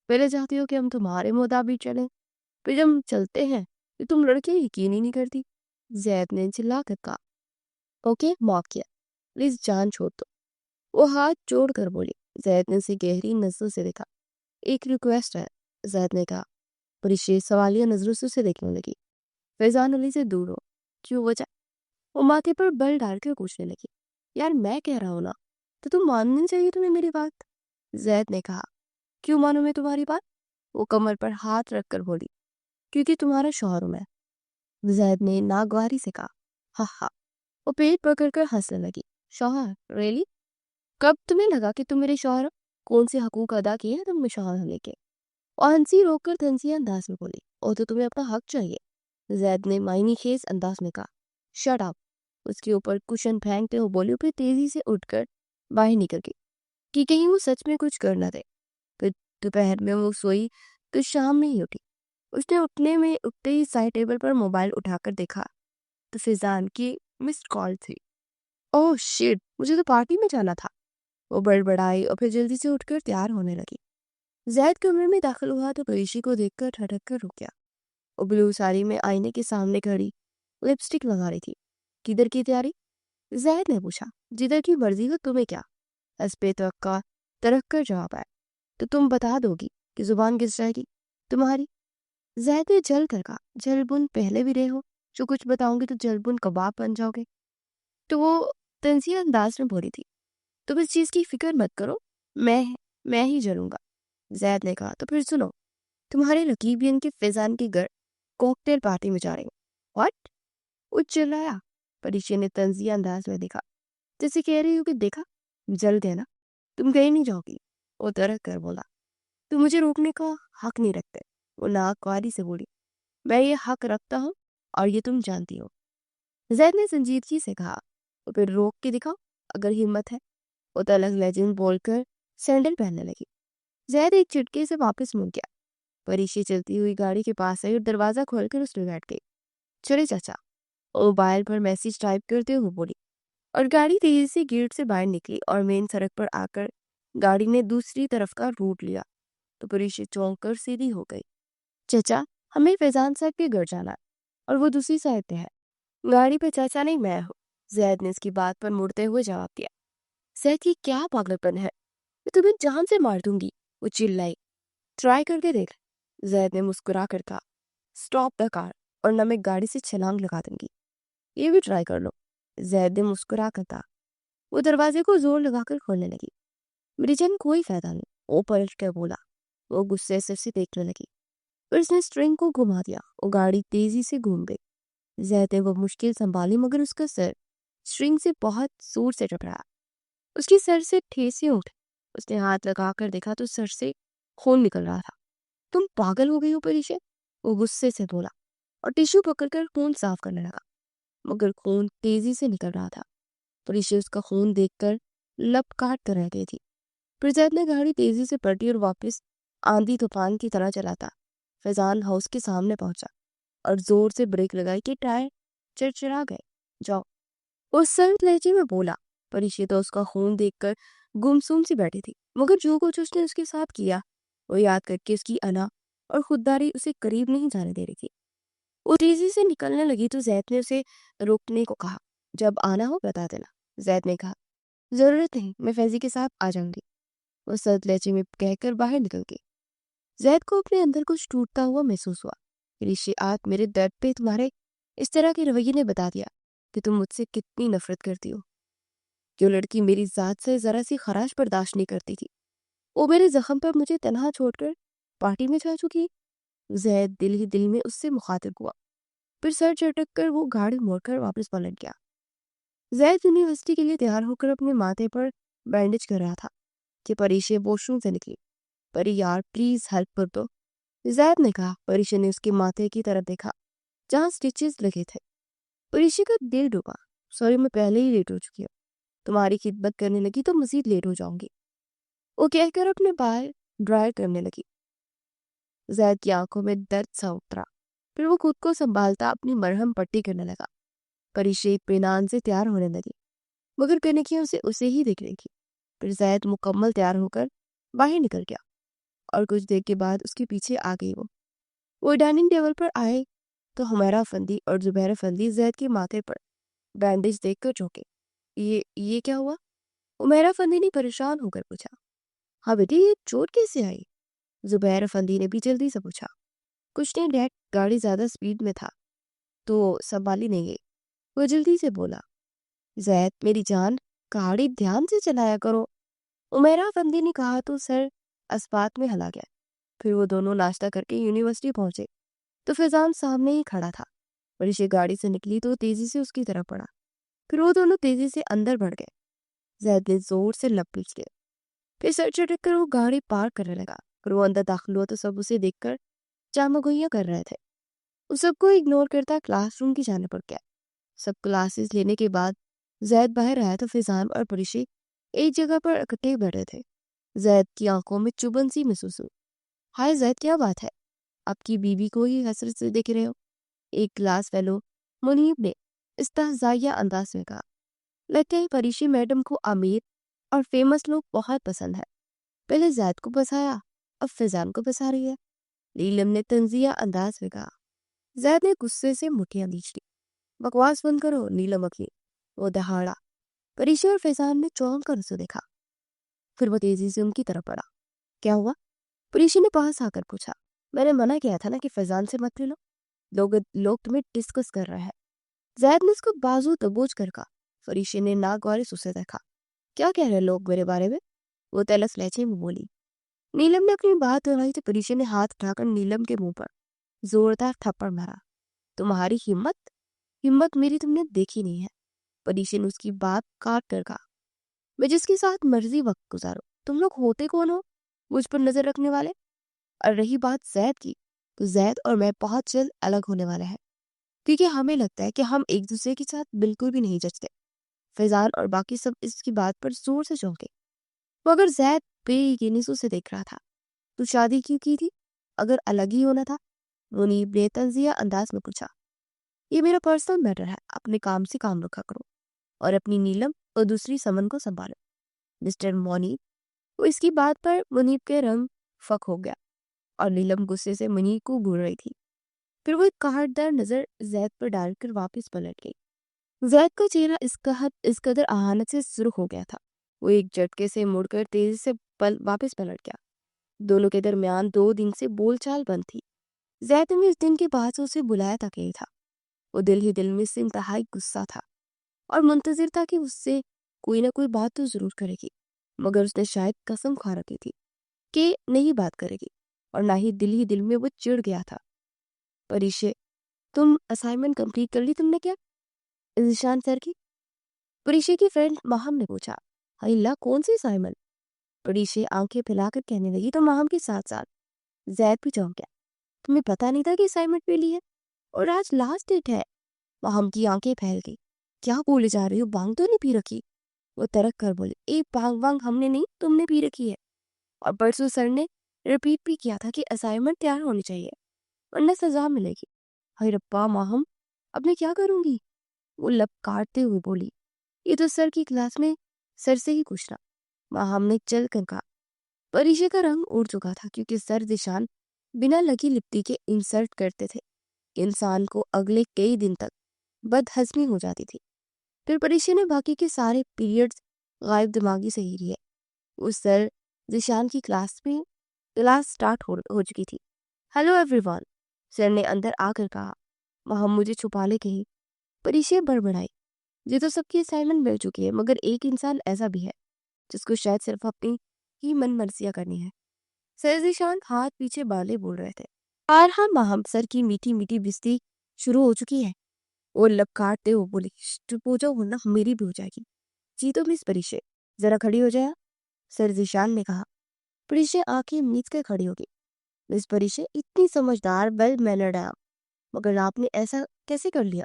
पहले चाहती हो कि हम तुम्हारे मुताबिक चलें, फिर जब हम चलते हैं तो तुम लड़कियां यकीन ही नहीं करती। जैद ने चिल्ला कर कहा। ओके, माफ किया, प्लीज जान छोड़ दो। वो हाथ जोड़ कर बोली। जैद ने उसे गहरी नजरों से देखा। एक रिक्वेस्ट है, जैद ने कहा। परिशे सवालिया नजरों से उसे देखने लगी। फैजान अली से दूर हो। क्यों, वजह? वो माथे पर बल डालकर पूछने लगी। यार मैं कह रहा हूं ना, तो तुम माननी चाहिए तुम्हें मेरी बात। जैद ने कहा। क्यों मानूं मैं तुम्हारी बात? वो कमर पर हाथ रखकर बोली, क्योंकि तुम्हारा शौहर हूं मैं। जैद ने नागवारी से कहा, हा हा। वो पेट पकड़कर हंसने लगी। शौहर? रियली? कब तुम्हें लगा कि तुम मेरे शौहर हो? कौन से हकूक अदा किए हैं तुमने शौहर होने के? और हंसी रोककर तंजिया अंदाज में बोली, और तो तुम्हें अपना हक चाहिए। जैद ने मायनी खेज अंदाज में कहा, शट अप। उसके ऊपर कुशन फेंकते हुए बोली, फिर तेजी से उठकर बाहर निकल गई कि कहीं वो सच में कुछ कर न दे। फिर दोपहर में वो सोई तो शाम में ही उठी। उसने उठते ही साइड टेबल पर मोबाइल उठाकर देखा तो फिजान की मिस्ड कॉल थी। ओह शिट, मुझे तो पार्टी में जाना था। वो बड़बड़ाई और फिर जल्दी से उठकर तैयार होने लगी। जैद कमरे में दाखिल हुआ तो परीक्षी को देखकर ठटक कर रुक गया। वो ब्लू साड़ी में आईने के सामने खड़ी लिपस्टिक लगा रही थी। किधर की तैयारी? जैद ने पूछा। जिधर की मर्जी हो, तुम्हें क्या? हस्बे तरक कर जवाब आया। तो तुम बता दोगी कि जुबान किस जाएगी तुम्हारी? जैद ने जल कर कहा, जलबुन पहले भी रहे हो, जो कुछ बताऊंगी तो जलबुन कबाब बन जाओगे। तो वो तंजिया अंदाज में बोली थी, तुम इस चीज की फिक्र मत करो, मैं ही जलूंगा। जैद ने कहा, तो फिर सुनो, तुम्हारे रकीबियन के फैजान के घर कॉकटेल पार्टी में जा रहे हो। व्हाट? वो चिल्लाया। परीक्षा ने तंजिया अंदाज में देखा, जैसे कह रही हो कि देखा, जल गए ना, तुम कहीं नहीं जाओगी। वो तरह कर बोला, तुम मुझे रोकने का हक नहीं रखते। वो नाकवारी से बोली, मैं ये हक रखता हूँ और ये तुम जानती हो। जैद ने संजीदगी से कहा, तो फिर रोक के दिखाओ अगर हिम्मत है। वो तलक लेजेंड बोलकर सैंडल पहनने लगी। जैद एक चिटके से वापस मुड़ गया। परीक्षी चलती हुई गाड़ी के पास आई और दरवाजा खोलकर उसमें बैठ गई। चले चाचा, वो मोबाइल पर मैसेज टाइप करते हुए बोली, और गाड़ी तेजी से गेट से बाहर निकली और मेन सड़क पर आकर गाड़ी ने दूसरी तरफ का रूट लिया तो परीक्षी चौंक कर सीधी हो गई। चचा, हमें फैजान साहब के घर जाना है और वो दूसरी साइड पे है। गाड़ी पे चाचा नहीं, मैं हूँ। जैद ने इसकी बात पर मुड़ते हुए जवाब दिया। जैद, ये क्या पागलपन है? मैं तुम्हें जान से मार दूंगी। वो चिल्लाई। ट्राई करके देख। जैद ने मुस्कुरा कर कहा, स्टॉप द कार और न मैं गाड़ी से छलांग लगा दूंगी। ये भी ट्राई कर लो। जैद ने मुस्कुरा कर कहा। वो दरवाजे को जोर लगाकर खोलने लगी। मेरी जान कोई फायदा नहीं, वो पलट कर बोला। वो गुस्से से उसे देखने लगी, फिर उसने स्ट्रिंग को घुमा दिया। वो गाड़ी तेजी से घूम गई। जैद ने वो मुश्किल संभाली मगर उसका सर स्ट्रिंग से बहुत जोर से टकराया। उसके सर से ठेसे उठ। उसने हाथ लगाकर देखा तो सर से खून निकल रहा था। तुम पागल हो गई हो परीक्षे? वो गुस्से से बोला और टिश्यू पकड़कर खून साफ करने लगा, मगर खून तेजी से निकल रहा था। परीक्षे उसका खून देखकर लब काट कर रह गई थी। फिर जैद ने गाड़ी तेजी से पलटी और वापस आंधी तूफान की तरह चलाता फैजान हाउस के सामने पहुंचा और जोर से ब्रेक लगाई कि टायर चिरचिरा गए। जाओ, उस सर्द लहजे में बोला। परीक्षित तो उसका खून देखकर गुमसुम सी बैठी थी, मगर जो कुछ उसने उसके साथ किया वो याद करके उसकी अना और खुददारी उसे करीब नहीं जाने दे रही थी। वो तेजी से निकलने लगी तो जैद ने उसे रोकने को कहा। जब आना हो बता देना। जैद ने कहा, जरूरत नहीं, मैं फैजी के साथ आ जाऊंगी। वो सर्द लहजे में कहकर बाहर निकल गई। जैद को अपने अंदर कुछ टूटता हुआ महसूस हुआ। ऋषि, आज मेरे दर्द पे तुम्हारे इस तरह के रवैये ने बता दिया कि तुम मुझसे कितनी नफरत करती हो। जो लड़की मेरी जात से जरा सी खराश बर्दाश्त नहीं करती थी, वो मेरे जख्म पर मुझे तनहा छोड़कर पार्टी में जा चुकी। जैद दिल ही दिल में उससे मुखातिब हुआ। फिर सर झटक कर वो गाड़ी मोड़कर वापस पलट गया। जैद यूनिवर्सिटी के लिए तैयार होकर अपने माथे पर बैंडेज कर रहा था कि परीशे वॉशरूम से निकली। परी यार प्लीज हेल्प कर दो, जैद ने कहा। परीशे ने उसके माथे की तरफ देखा जहाँ स्टिचेस लगे थे। परीशे का दिल डूबा। सॉरी, मैं पहले ही लेट हो चुकी हूँ। तुम्हारी खिदमत करने लगी तो मजीद लेट हो जाऊंगी, वो कहकर अपने बाल ड्राई करने लगी। जैद की आंखों में दर्द सा उतरा। फिर वो खुद को संभालता अपनी मरहम पट्टी करने लगा। परीशे इत्मीनान से तैयार होने लगी, मगर कनखियों से उसे ही दिख रही थी। फिर जैद मुकम्मल तैयार होकर बाहर निकल गया और कुछ देर के बाद उसके पीछे आ गई। वो डाइनिंग टेबल पर आए तो हुमैरा फंदी और जुबैर फंदी जैद के माथे पर बैंडेज देखकर चौंके। ये क्या हुआ? हुमैरा फंदी ने परेशान होकर पूछा। हाँ बेटी, ये चोट कैसे आई? जुबैर फंदी ने भी जल्दी से पूछा। कुछ नहीं डैड, गाड़ी ज्यादा स्पीड में था तो संभाली नहीं गई, वो जल्दी से बोला। जैद, मेरी जान, गाड़ी ध्यान से चलाया करो, उमेरा फंदी ने कहा तो सर अस्पात में हला गया। फिर वो दोनों नाश्ता करके यूनिवर्सिटी पहुंचे तो फैजान सामने ही खड़ा था। परीक्षा गाड़ी से निकली तो तेजी से उसकी तरफ बढ़ा। फिर वो दोनों तेजी से अंदर बढ़ गए। जैद ने जोर से लपीट लिया। फिर सर चटक कर वो गाड़ी पार करने लगा। फिर वो अंदर दाखिल हुआ तो सब उसे देखकर चामगोइयां कर रहे थे। उस सबको इग्नोर करता क्लासरूम की जाने पड़ गया। सब क्लासेस लेने के बाद जैद बाहर आया तो फैजान और परीक्षा एक जगह पर इकट्ठे बैठे थे। जैद की आंखों में चुभन सी महसूस हुई। हाय जैद, क्या बात है? आपकी बीवी को ही हसरत से देख रहे हो? एक क्लास फेलो मुनीब ने इस्तेहज़ाइया अंदाज में कहा। लगता है परीक्षी मैडम को अमीर और फेमस लोग बहुत पसंद है। पहले जैद को बसाया, अब फैजान को बसा रही है। नीलम ने तंजिया अंदाज में कहा। जैद ने गुस्से से मुठ्ठियां खींच ली। बकवास बंद करो नीलम अखी, वो दहाड़ा। परीक्षा और फैजान ने चौंक कर उसे देखा। फिर वो तेजी से उनकी तरफ बढ़ा। क्या हुआ? परीक्षा ने पास आकर पूछा। मैंने मना किया था ना कि फैजान से मत मिलो। लोग लोग तुम्हें डिस्कस कर रहे हैं। जैद ने उसको बाजू दबोच कर कहा। फरीशे ने नाक वाले उसे देखा। क्या कह रहे लोग मेरे बारे में? वो तलस लहजे में बोली। नीलम ने अपनी बात दोहराई तो परीशे ने हाथ उठाकर नीलम के मुंह पर जोरदार थप्पड़ मारा। तुम्हारी हिम्मत? हिम्मत मेरी तुमने देखी नहीं है। परीशे ने उसकी बात काट कर कहा। मैं जिसके साथ मर्जी वक्त गुजारो, तुम लोग होते कौन हो मुझ पर नजर रखने वाले? और रही बात जैद की, तो जैद और मैं बहुत जल्द अलग होने वाले हैं, क्योंकि हमें लगता है कि हम एक दूसरे के साथ बिल्कुल भी नहीं जचते। फैजान और बाकी सब इसकी बात पर जोर से चौंके। मगर जैद बेयकीनी से उसे देख रहा था। तू शादी क्यों की थी अगर अलग ही होना था? मुनीब ने तंजिया अंदाज में पूछा। ये मेरा पर्सनल मैटर है, अपने काम से काम रखा करो और अपनी नीलम और दूसरी समन को संभालो। मिस्टर मोनीब। वो इसकी बात पर मुनीब के रंग फक हो गया और नीलम गुस्से से मुनीब को घूर रही थी। फिर वो एक काटदार नजर जैद पर डालकर वापस पलट गई। जैद का चेहरा इस कदर अहानत से सुर्ख हो गया था। वो एक झटके से मुड़कर तेजी से वापस पलट गया। दोनों के दरमियान 2 दिन से बोलचाल बंद थी। जैद ने इस दिन के बाद से उसे बुलाया तक नहीं था। वो दिल ही दिल में से इंतहाई गुस्सा था और मुंतजिर था कि उससे कोई ना कोई बात तो जरूर करेगी। मगर उसने शायद कसम खा रखी थी कि नहीं बात करेगी, और ना ही दिल में वो चिढ़ गया था। परीक्षे, तुम असाइनमेंट कंप्लीट कर ली तुमने क्या? ईशान सर की, परीक्षा की फ्रेंड माहम ने पूछा। अल्लाह, कौन सी असाइनमेंट? परीक्षा आंखें फैलाकर कहने लगी तो माहम के साथ साथ जैद भी चौंक गया। तुम्हें पता नहीं था कि असाइनमेंट पे ली है और आज लास्ट डेट है? माहम की आंखें फैल गई। क्या बोले जा रही हो? बांग तो नहीं पी रखी? वो तरक कर बोले। एक बांग वांग हमने नहीं, तुमने पी रखी है। और परसों सर ने रिपीट भी किया था कि असाइनमेंट तैयार होनी चाहिए वरना सजा मिलेगी। हाय रब्बा माहम, अब मैं क्या करूंगी? वो लब काटते हुए बोली। ये तो सर की क्लास में सर से ही पूछना, माहम ने चल कर कहा। परीक्षा का रंग उड़ चुका था क्योंकि सर दिशान बिना लगी लिपटी के इंसल्ट करते थे। इंसान को अगले कई दिन तक बदहजमी हो जाती थी। फिर परीक्षा ने बाकी के सारे पीरियड्स गायब दिमागी से ही लिए। उस सर जिशान की क्लास स्टार्ट हो चुकी थी। हेलो एवरीवन, सर ने अंदर आकर कहा। वहां मुझे छुपा ले कही। परीक्षा बड़बड़ाई। ये तो सबकी असाइनमेंट मिल चुकी है, मगर एक इंसान ऐसा भी है जिसको शायद सिर्फ अपनी ही मन मर्जियां करनी है। सर जिशान हाथ पीछे बाले बोल रहे थे। और हाँ माहम, सर की मीठी मीठी बिस्ती शुरू हो चुकी है। वो लब काटते हुए बोली। चुप हो जाओ वरना मेरी भी हो जाएगी। जी तो मिस परीक्षा, जरा खड़ी हो जाए, सर जिशान ने कहा। परीक्षा आंखें मीच कर खड़ी हो गई। मिस परीक्षा, इतनी समझदार वेल मैनर्ड है आप, मगर आपने ऐसा कैसे कर लिया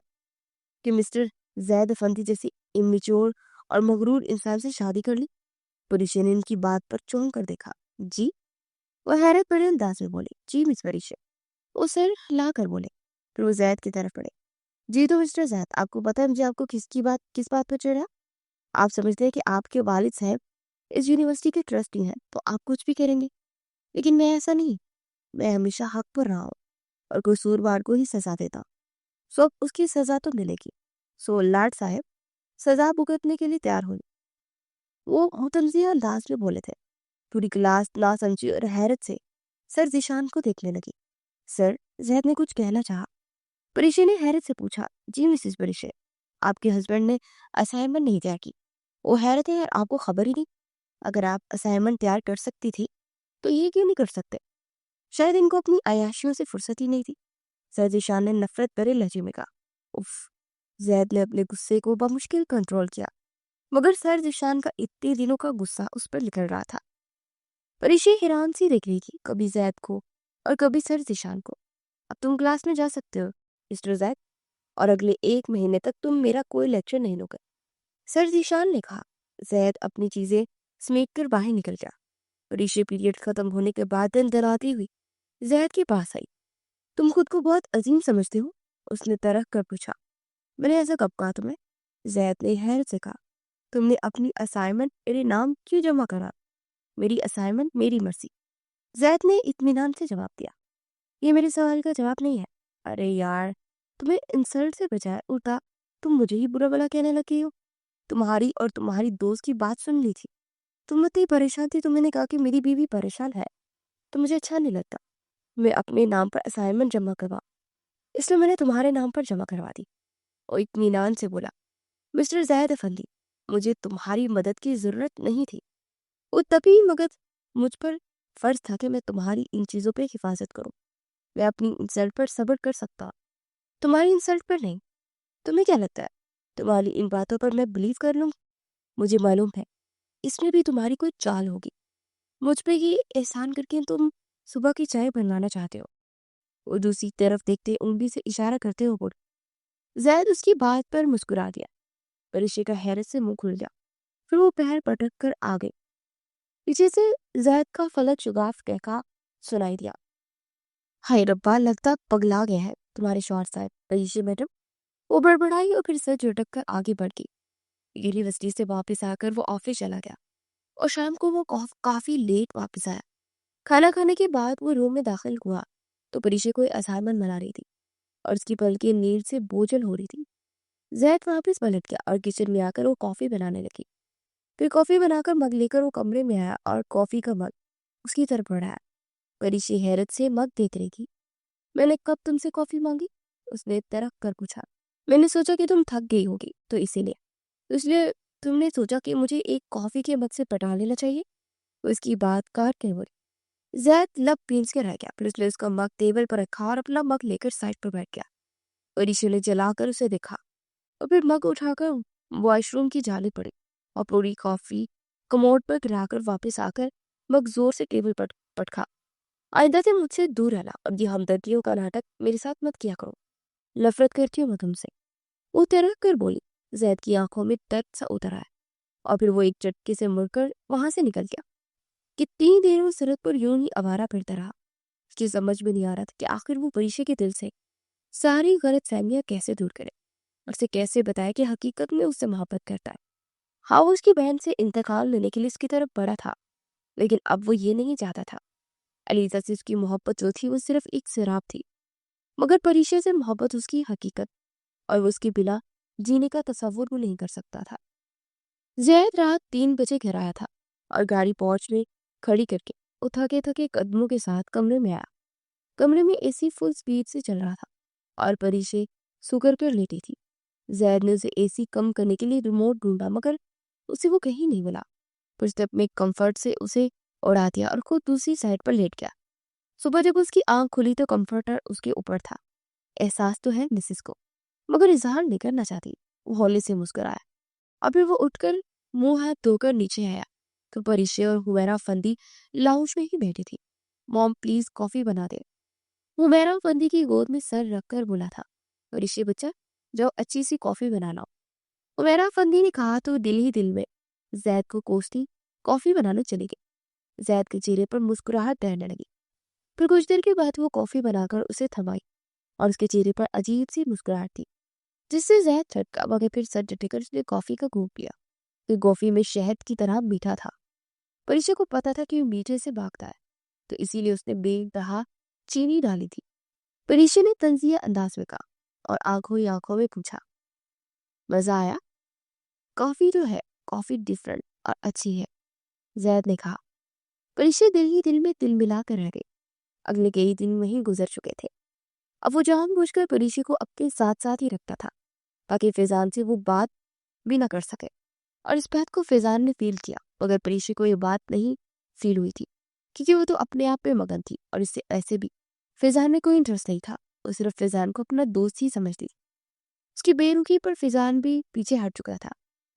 कि मिस्टर जैद अफंदी जैसी इमेच्योर और मगरूर इंसान से शादी कर ली? परीक्षा ने इनकी बात पर चौंक कर देखा। जी? वो हैरत भरे अंदाज में बोले। जी मिस परीक्षा। वो सर हिला कर बोले। फिर वो जैद की तरफ पड़े। जी तो मिस्टर जैद, आपको पता है मुझे आपको किस बात पर चढ़ा? आप समझते हैं कि आपके वालिद साहब इस यूनिवर्सिटी के ट्रस्टी हैं तो आप कुछ भी करेंगे, लेकिन मैं ऐसा नहीं। मैं हमेशा हक पर रहा हूँ और कसूरवार को ही सजा देता हूँ। सो अब उसकी सजा तो मिलेगी। सो लाड साहब सजा भुगतने के लिए तैयार हो। वो मुतनज़िया अंदाज में बोले थे। पूरी क्लास नासमझी और हैरत से सर जिशान को देखने लगी। सर, जैद ने कुछ कहना चाहा। परीक्षा ने हैरत से पूछा। जी मिसिस परीक्षा, आपके हस्बैंड ने असाइनमेंट नहीं तैयार की? वो हैरत है यार, आपको खबर ही नहीं? अगर आप असाइनमेंट तैयार कर सकती थी तो ये क्यों नहीं कर सकते? शायद इनको अपनी अय्याशियों से फुर्सत ही नहीं थी। सर ज़ीशान ने नफरत भरे लहजे में कहा। उफ! ज़ैद ने अपने गुस्से को बमुश्किल कंट्रोल किया, मगर सर ज़ीशान का इतने दिनों का गुस्सा उस पर निकल रहा था। परीक्षे हैरान सी देख रही थी, कभी ज़ैद को और कभी सर ज़ीशान को। अब तुम क्लास में जा सकते हो मिस्टर ज़ैद, और अगले 1 महीने तक तुम मेरा कोई लेक्चर नहीं लोगे, सर ज़ीशान ने कहा। ज़ैद अपनी चीजें समेटकर बाहर निकल गया। परीक्षा पीरियड खत्म होने के बाद दंदनाती हुई ज़ैद के पास आई। तुम खुद को बहुत अजीम समझते हो? उसने तरह कर पूछा। मैंने ऐसा कब कहा तुम्हें? ज़ैद ने हैरत से कहा। तुमने अपनी असाइनमेंट मेरे नाम क्यों जमा करा? मेरी असाइनमेंट मेरी मर्जी, ज़ैद ने इत्मीनान से जवाब दिया। ये मेरे सवाल का जवाब नहीं है। अरे यार, तुम्हें इंसल्ट से बजाय उल्टा तुम मुझे ही बुरा भला कहने लगी हो। तुम्हारी और तुम्हारी दोस्त की बात सुन ली थी। तुम इतनी परेशान थी तो मैंने कहा कि मेरी बीवी परेशान है, तो मुझे अच्छा नहीं लगता मैं अपने नाम पर असाइनमेंट जमा करवा, इसलिए मैंने तुम्हारे नाम पर जमा करवा दी। और इत्मीनान से बोला, मिस्टर ज़ैद अफंदी, मुझे तुम्हारी मदद की जरूरत नहीं थी। वो तभी मगर मुझ पर फर्ज था कि मैं तुम्हारी इन चीजों पे हिफाजत करूं। मैं अपनी इंसल्ट पर सब्र कर सकता, तुम्हारी इंसल्ट पर नहीं। तुम्हें क्या लगता है तुम्हारी इन बातों पर मैं बिलीव कर लूँ? मुझे मालूम है इसमें भी तुम्हारी कोई चाल होगी। मुझ पे ही एहसान करके तुम सुबह की चाय बनवाना चाहते हो। वो दूसरी तरफ देखते उंगली से इशारा करते हो बोले। जैद उसकी बात पर मुस्कुरा दिया। परिशे का हैरत से मुंह खुल गया। फिर वो पैर पटक कर आ गई। पीछे से जैद का फलक शुगाफ कहका सुनाई दिया। हाय रब्बा, लगता पगला गया है तुम्हारे शौहर साहब। परिशे मैडम, वो बड़बड़ाई और फिर सर झटक कर आगे बढ़ गई। यूनिवर्सिटी से वापस आकर वो ऑफिस चला गया और शाम को वो काफी लेट वापस आया। खाना खाने के बाद वो रूम में दाखिल हुआ तो परिशे कोई असाइनमेंट बना रही थी और उसकी पलकें नींद से बोझल हो रही थी। जैद वापस पलट गया और किचन में आकर वो कॉफी बनाने लगी। फिर कॉफी बनाकर मग लेकर वो कमरे में आया और कॉफी का मग उसकी तरफ बढ़ाया। परिशे हैरत से मग देख रही थी। मैंने कब तुमसे कॉफी मांगी? उसने तरक कर पूछा। मैंने सोचा कि तुम थक गई होगी तो इसलिए तुमने सोचा कि मुझे एक कॉफी के मग से पटा लेना चाहिए। उसकी बात काट के बोली। जैद लब पींच के रह गया। फिर उसने उसका मग टेबल पर रखा और अपना मग लेकर साइड पर बैठ गया। परिशे ने जलाकर उसे देखा और फिर मग उठाकर वॉशरूम की जाली पड़ी और पूरी कॉफी कमोड पर गिराकर वापस आकर मग जोर से टेबल पर पटका। आइंदा से मुझसे दूर रहना और ये हमदर्दियों का नाटक मेरे साथ मत किया करो। नफरत करती हूँ मैं तुमसे। वो तिरक कर बोली। जैद की आंखों में दर्द सा उतर आया और फिर वो एक झटके से मुड़कर वहां से निकल गया। कितनी देर वो सड़क पर यूं ही आवारा फिरता रहा। उसकी समझ में नहीं आ रहा था कि आखिर वो परिशे के दिल से सारी गलत फहमियां कैसे दूर करे और उसे कैसे बताए कि हकीकत में उससे मोहब्बत करता है। हाँ, वो उसकी बहन से इंतकाल लेने के लिए उसकी तरफ बढ़ा था, लेकिन अब वो ये नहीं चाहता था। अलीजा से उसकी मोहब्बत जो थी वो सिर्फ एक शराब थी, मगर परिशे से मोहब्बत उसकी हकीकत, और वो उसके बिना जीने का तस्वुर भी नहीं कर सकता था। जैद रात 3 बजे घर आया था और गाड़ी पोर्च में खड़ी करके वो थके थके कदमों के साथ कमरे में आया। कमरे में एसी फुल स्पीड से चल रहा था और परिशे सुकर कर लेटी थी। जैद ने उसे एसी कम करने के लिए रिमोट ढूंढा, मगर उसे वो कहीं नहीं मिला। फिर उसने अपने कंफर्ट से उसे उड़ा दिया और खुद दूसरी साइड पर लेट गया। सुबह जब उसकी आंख खुली तो कंफर्टर उसके ऊपर था। एहसास तो है मिसिस को, मगर इजहार नहीं करना चाहती। वो हौले से मुस्कुराया और फिर वो उठकर मुंह हाथ धोकर नीचे आया तो परिशे और हुमैरा फंदी लाउंज में ही बैठी थी। मॉम प्लीज कॉफी बना दे। हुमैरा फंदी की गोद में सर रखकर बोला था। परिशे बच्चा, जाओ अच्छी सी कॉफी बना लाओ। हुमैरा फंदी ने कहा तो दिल ही दिल में जैद को कोसती कॉफी बनाने चली गई। जैद के चेहरे पर मुस्कुराहट तैरने लगी। फिर कुछ देर के बाद वो कॉफी बनाकर उसे थमाई और उसके चेहरे पर अजीब सी मुस्कुराहट थी, जिससे जैद झटका, मगर फिर सर झटकर उसने कॉफी का घूंट पिया। फिर कॉफी में शहद की तरह मीठा था। परिचय को पता था कि वो मीठे से भागता है, तो इसीलिए उसने बेइंतहा चीनी डाली थी। परिचय ने तंजिया अंदाज में कहा और आंखों ही आंखों में पूछा, मजा आया? कॉफी तो है, कॉफी डिफरेंट और अच्छी है, जैद ने कहा। परिचय दिल ही दिल में तिल मिला कर रह गई। अगले कई दिन वहीं गुजर चुके थे। अब वो जानबूझकर परिचय को अपने साथ साथ ही रखता था ताकि फैजान से वो बात भी ना कर सके, और इस बात को फैजान ने फील किया, मगर परिचय को ये बात नहीं फील हुई थी। क्योंकि वो तो अपने आप पे मगन थी और इससे ऐसे भी फिजान में कोई इंटरेस्ट नहीं था। वो सिर्फ फिजान को अपना दोस्त ही समझती थी। उसकी बेरुखी पर फिजान भी पीछे हट चुका था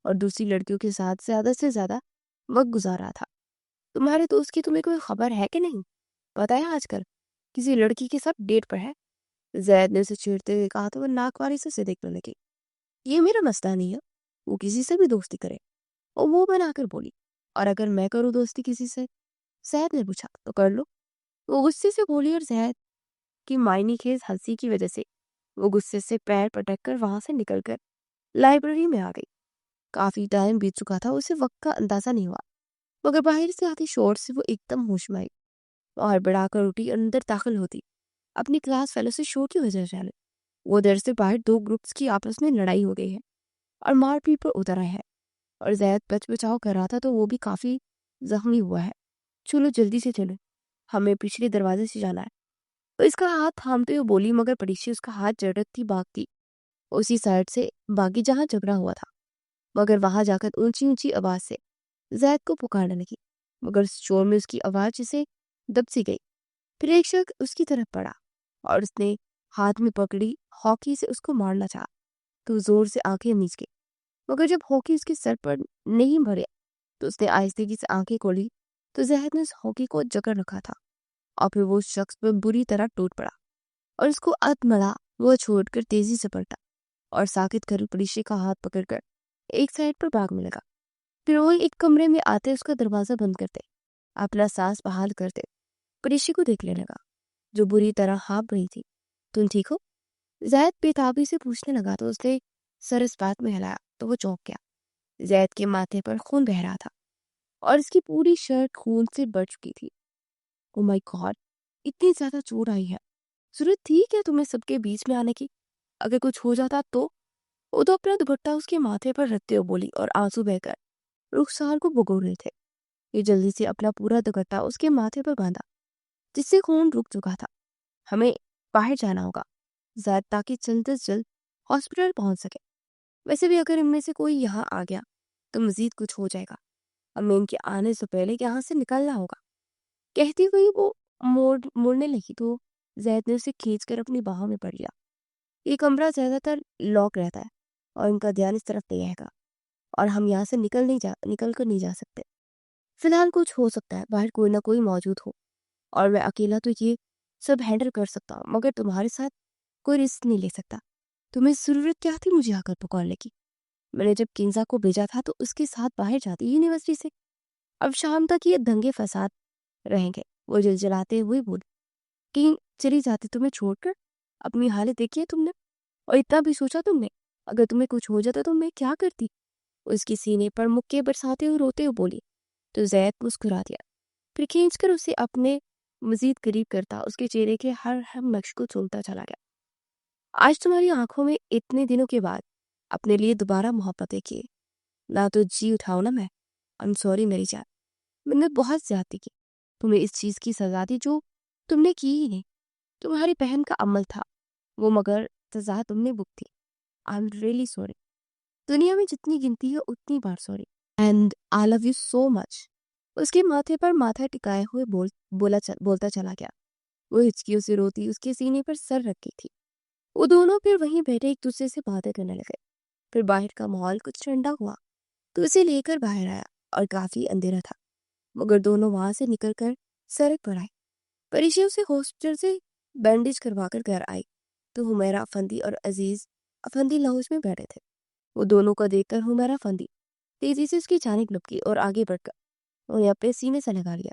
और दूसरी लड़कियों के साथ ज्यादा से ज्यादा वक्त गुजार रहा था। तुम्हारे दोस्त की तुम्हें कोई खबर है कि नहीं? पता है आजकल किसी लड़की के साथ डेट पर है। जैद ने उसे छेड़ते हुए कहा तो वह नाकवारी से उसे देखने लगी। ये मेरा मसला नहीं है, वो किसी से भी दोस्ती करे। और वो बनाकर बोली, और अगर मैं करूँ दोस्ती किसी से? जैद ने पूछा। तो कर लो, वो गुस्से से बोली। और जैद की मायनी खेज हंसी की वजह से वो गुस्से से पैर पटक कर वहां से निकलकर लाइब्रेरी में आ गई। काफी टाइम बीत चुका था, उसे वक्त का अंदाजा नहीं हुआ, मगर बाहर से आती शोर से वो एकदम होश में आई और बढ़ाकर उठी, अंदर दाखिल होती अपनी क्लास फेलो से शोर की वजह से वो दर से बाहर दो ग्रुप्स की आपस में लड़ाई हो गई है और मारपीट पर उतर आया है। और जैद बच बचाव कर रहा था तो वो भी काफी जख्मी हुआ है। चलो जल्दी से चलो, हमें पिछले दरवाजे से जाना है। तो इसका हाथ थामते हुए बोली, मगर पड़ोसी उसका हाथ झटकती भागती उसी साइड से भागी जहां झगड़ा हुआ था। मगर वहां जाकर ऊंची ऊंची आवाज से जैद को पुकारने लगी, मगर उस शोर में उसकी आवाज जिसे दब सी गई। फिर एक शख्स उसकी तरफ पड़ा और उसने हाथ में पकड़ी हॉकी से उसको मारना चाहा तो जोर से आंखें मीच गई। मगर जब हॉकी उसके सर पर नहीं भरे तो उसने आहिस्तेगी से आंखें खोली तो जहद ने उस हॉकी को जकड़ रखा था और फिर वो उस शख्स पर बुरी तरह टूट पड़ा और उसको अधमरा वो छोड़कर तेजी से पलटा और साकित कर पड़ोसी का हाथ पकड़कर एक साइड पर भागने लगा। फिर वो एक कमरे में आते उसका दरवाजा बंद करते अपना सांस बहाल करते पड़ोसी को देखने लगा जो बुरी तरह हाँप रही थी। तुम ठीक हो? जैद बेताबी से पूछने लगा तो उसने सर इस बात में हिलाया तो वो चौंक गया। जैद के माथे पर खून बह रहा था और इसकी पूरी शर्ट खून से भर चुकी थी। ओ माय गॉड, इतनी ज्यादा चोट आई है? जरूरत थी क्या तुम्हें सबके बीच में आने की? अगर कुछ हो जाता तो? वो तो अपना दुपट्टा उसके माथे पर रखते हुए बोली और आंसू बहकर रुखसार को भिगो रहे थे। ये जल्दी से अपना पूरा दुपट्टा उसके माथे पर बांधा जिससे खून रुक चुका था। हमें बाहर जाना होगा जैद, ताकि जल्द से जल्द हॉस्पिटल पहुंच सके। वैसे भी अगर इनमें से कोई यहाँ आ गया तो मजीद कुछ हो जाएगा। हमें इनके आने से पहले यहाँ से निकलना होगा। कहती हुई वो मुड़ने लगी तो जैद ने उसे खींचकर अपनी बाहों में पड़ लिया। ये कमरा ज्यादातर लॉक रहता है और इनका ध्यान इस तरफ नहीं आएगा और हम यहाँ से निकल कर नहीं जा सकते। फिलहाल कुछ हो सकता है, बाहर कोई ना कोई मौजूद हो और मैं अकेला तो ये सब हैंडल कर सकता हूँ, मगर तुम्हारे साथ कोई रिस्क नहीं ले सकता। तुम्हें जरूरत क्या थी मुझे आकर पुकारने की? मैंने जब किंजा को भेजा था तो उसके साथ बाहर जाती यूनिवर्सिटी से। अब शाम तक ये दंगे फसाद रहेंगे। वो जलजलाते हुए बोली, कहीं चली जाती तुम्हें छोड़कर? अपनी हालत देखी है तुमने? और इतना भी सोचा तुमने अगर तुम्हें कुछ हो जाता तो मैं क्या करती? उसकी सीने पर मुक्के बरसाते हुए रोते हुए बोली। तो जैद मुस्कुरा दिया, फिर खींचकर उसे अपने मजीद करीब करता उसके चेहरे के हर नक्श को चूमता चला गया। आज तुम्हारी आंखों में इतने दिनों के बाद अपने लिए दोबारा मोहब्बत देखिए ना, तो जी उठाओ ना। मैं आई एम सॉरी मेरी जान, मैंने बहुत ज्यादती की। तुम्हें इस चीज की सजा दी जो तुमने की ही नहीं। तुम्हारी बहन का अमल था वो, मगर सजा तुमने भुगती। I am really sorry. दुनिया में जितनी गिनती है उतनी बार sorry, and I love you so much. उसके माथे पर माथा टिकाए हुए बोलता चला गया। वो हिचकियों से रोती उसके सीने पर सर रखी थी। वो दोनों फिर वहीं बैठे एक दूसरे से बातें करने लगे। फिर बाहर का माहौल कुछ ठंडा हुआ तो उसे लेकर बाहर आया और काफी अंधेरा था, मगर दोनों वहां से निकलकर सड़क पर आए। परिशे उसे हॉस्पिटल से बैंडेज करवाकर घर आई तो हुमैरा अफंदी और अजीज अफंदी लाउंज में बैठे थे। वो दोनों को देखकर हुमैरा अफंदी तेजी से उसकी जानिब लपकी और आगे बढ़कर उन्हें अपने सीने से लगा लिया।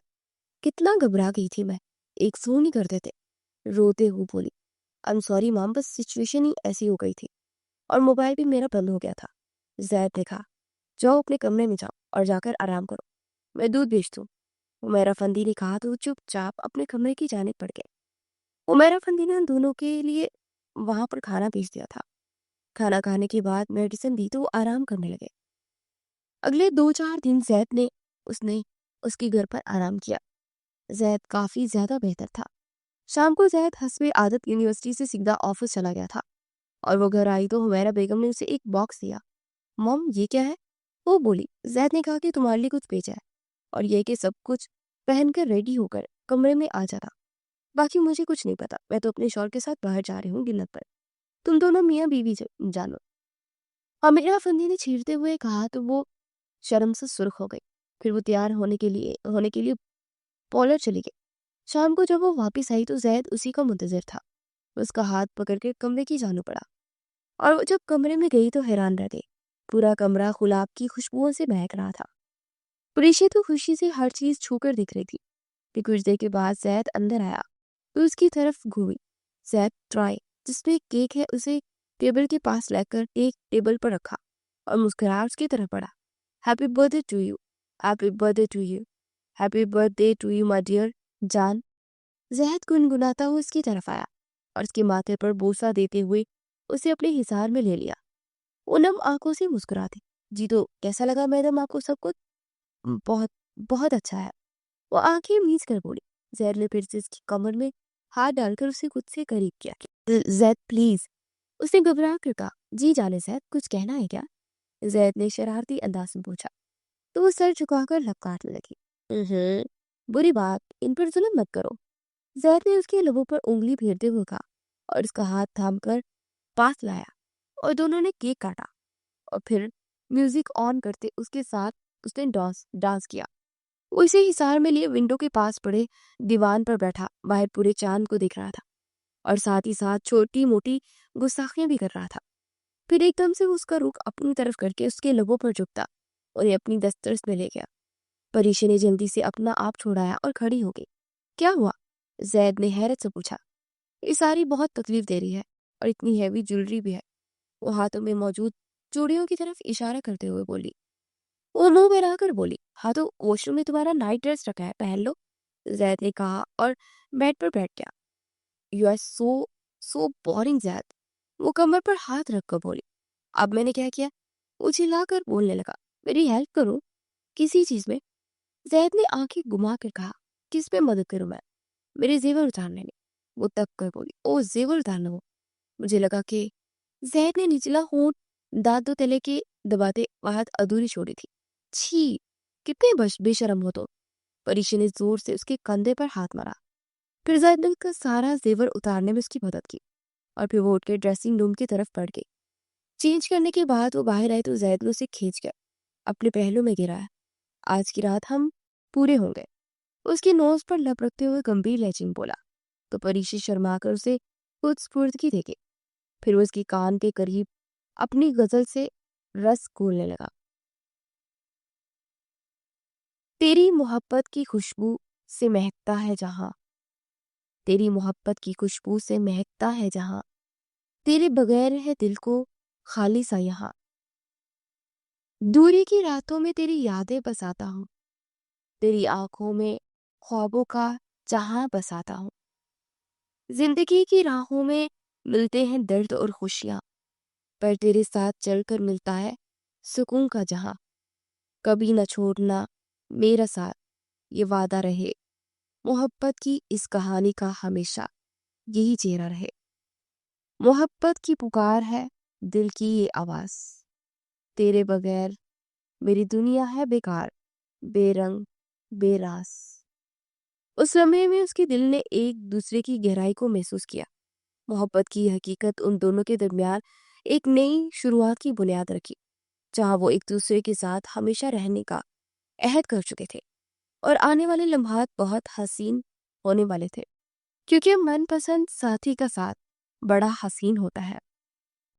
कितना घबरा गई थी मैं, एक सो नहीं करते थे। रोते हुए बोली, आई एम सॉरी माम, बस सिचुएशन ही ऐसी हो गई थी और मोबाइल भी मेरा बंद हो गया था। जैद ने कहा, जाओ अपने कमरे में जाओ और जाकर आराम करो, मैं दूध भेजता हूँ। उमैरा फंदी ने कहा तो चुपचाप अपने कमरे की जानिब बढ़ गए। उमैरा फंदी ने उन दोनों के लिए वहां पर खाना भेज दिया था। खाना खाने के बाद मेडिसिन दी तो वो आराम करने लगे। अगले 2-4 दिन जैद ने उसने उसके घर पर आराम किया। जैद काफी ज्यादा बेहतर था। शाम को जैद हस्बे आदत यूनिवर्सिटी से सीधा ऑफिस चला गया था और वो घर आई तो हुमैरा बेगम ने उसे एक बॉक्स दिया। मॉम ये क्या है? वो बोली। जैद ने कहा कि तुम्हारे लिए कुछ भेजा है और यह कि सब कुछ पहनकर रेडी होकर कमरे में आ जाता। बाकी मुझे कुछ नहीं पता, मैं तो अपने शौहर के साथ बाहर जा रही हूँ गिलत पर। तुम दोनों मियाँ बीवी जानो। अमीरा फंदी ने छीरते हुए कहा तो वो शर्म से सुर्ख हो गई। फिर वो तैयार होने के लिए पॉलर चली गई। शाम को जब वो वापस आई तो जैद उसी का मुंतजिर था। उसका हाथ पकड़ के कमरे की जानो पड़ा और वो जब कमरे में गई तो हैरान रह गई। पूरा कमरा गुलाब की खुशबुओं से महक रहा था। पुरेशी तो खुशी से हर चीज छूकर दिख रही थी। फिर कुछ देर के बाद जैद अंदर आया तो उसकी तरफ घूमी। जैद ट्राई जिसमें केक है उसे टेबल के पास लेकर एक टेबल पर रखा और मुस्कुरा उसकी तरफ बढ़ा। Happy birthday to you, happy birthday to you, happy birthday to you my dear जान। जैद गुनगुनाता हुआ उसकी तरफ आया और उसके माथे पर बोसा देते हुए उसे अपने हिसार में ले लिया। वो नम आंखों से मुस्कुराती, जी तो कैसा लगा मैडम आपको सब कुछ? बहुत बहुत अच्छा है, वो आंखें मीच कर बोली। जैद ने फिर से उसकी कमर में हाथ डालकर उसे खुद से करीब किया। जैद प्लीज, उसने घबरा कर कहा। जी जाने जैद, कुछ कहना है क्या? जैद ने शरारती अंदाज में पूछा तो वो सर झुकाकर लब काटने लगी। बुरी बात, इन पर जुल्म मत करो। जैद ने उसके लबों पर उंगली फेरते हुए कहा और उसका हाथ थामकर पास लाया और दोनों ने केक काटा और फिर म्यूजिक ऑन करते उसके साथ उसने डांस डांस किया। वो इसे हिसार में लिए विंडो के पास पड़े दीवान पर बैठा बाहर पूरे चांद को देख रहा था और साथ ही साथ छोटी मोटी गुस्ताखियां भी कर रहा था। फिर एकदम से वो उसका रुख अपनी तरफ करके उसके लबों पर झुकता और ये अपनी दस्तरस में ले गया। परीशी ने जल्दी से अपना आप छोड़ाया और खड़ी हो गई। क्या हुआ? जैद ने हैरत से पूछा। ये सारी बहुत तकलीफ दे रही है और इतनी हैवी ज्वेलरी भी है। वो हाथों में मौजूद चूड़ियों की तरफ इशारा करते हुए बोली। वो मुंह बनाकर बोली, हाँ तो वॉशरूम में तुम्हारा नाइट ड्रेस रखा है, पहन लो। जैद ने कहा और बेड पर बैठ गया। You are so so boring Zaid, वो कमर पर हाथ रखकर बोली। अब मैंने क्या किया? वो चिल्लाकर बोलने लगा, मेरी हेल्प करो किसी चीज में। जैद ने आंखें घुमा कर कहा, किस पे मदद करूं मैं? मेरे जेवर उतारने में। वो तक कर बोली, ओ जेवर उतारना हो। मुझे लगा कि जैद ने निचला होंठ दांतों तले के दबाते हाथ अधूरी छोड़ी थी। छी, कितने बेशरम हो तो। परीशी ने जोर से उसके कंधे पर हाथ मारा। फिर जैद ने उसका सारा जेवर उतारने में उसकी मदद की और फिर वो उठ के ड्रेसिंग रूम की तरफ बढ़ गई। चेंज करने के बाद वो बाहर आए तो जैद ने उसे खींच गया, अपने पहलू में गिराया। आज की रात हम पूरे होंगे, उसकी नोज पर लब रखते हुए गंभीर लहजे बोला। तो परीशी शर्मा कर उसे कुछ स्फुर्दगी देके फिर वो उसके कान के करीब अपनी गजल से रस घोलने लगा। तेरी मोहब्बत की खुशबू से महकता है जहां, तेरी मोहब्बत की खुशबू से महकता है जहां, तेरे बगैर है दिल को खाली सा यहाँ। दूरी की रातों में तेरी यादें बसाता हूँ, तेरी आंखों में ख्वाबों का जहां बसाता हूँ। जिंदगी की राहों में मिलते हैं दर्द और खुशियां, पर तेरे साथ चलकर मिलता है सुकून का जहां। कभी न छोड़ना मेरा साथ, ये वादा रहे, मोहब्बत की इस कहानी का हमेशा यही चेहरा रहे। मोहब्बत की पुकार है दिल की ये आवाज, तेरे बगैर मेरी दुनिया है बेकार, बेरंग बेरास। उस समय में उसके दिल ने एक दूसरे की गहराई को महसूस किया। मोहब्बत की हकीकत उन दोनों के दरमियान एक नई शुरुआत की बुनियाद रखी, जहां वो एक दूसरे के साथ हमेशा रहने का अहद कर चुके थे और आने वाले लम्हात बहुत हसीन होने वाले थे, क्योंकि मनपसंद साथी का साथ बड़ा हसीन होता है।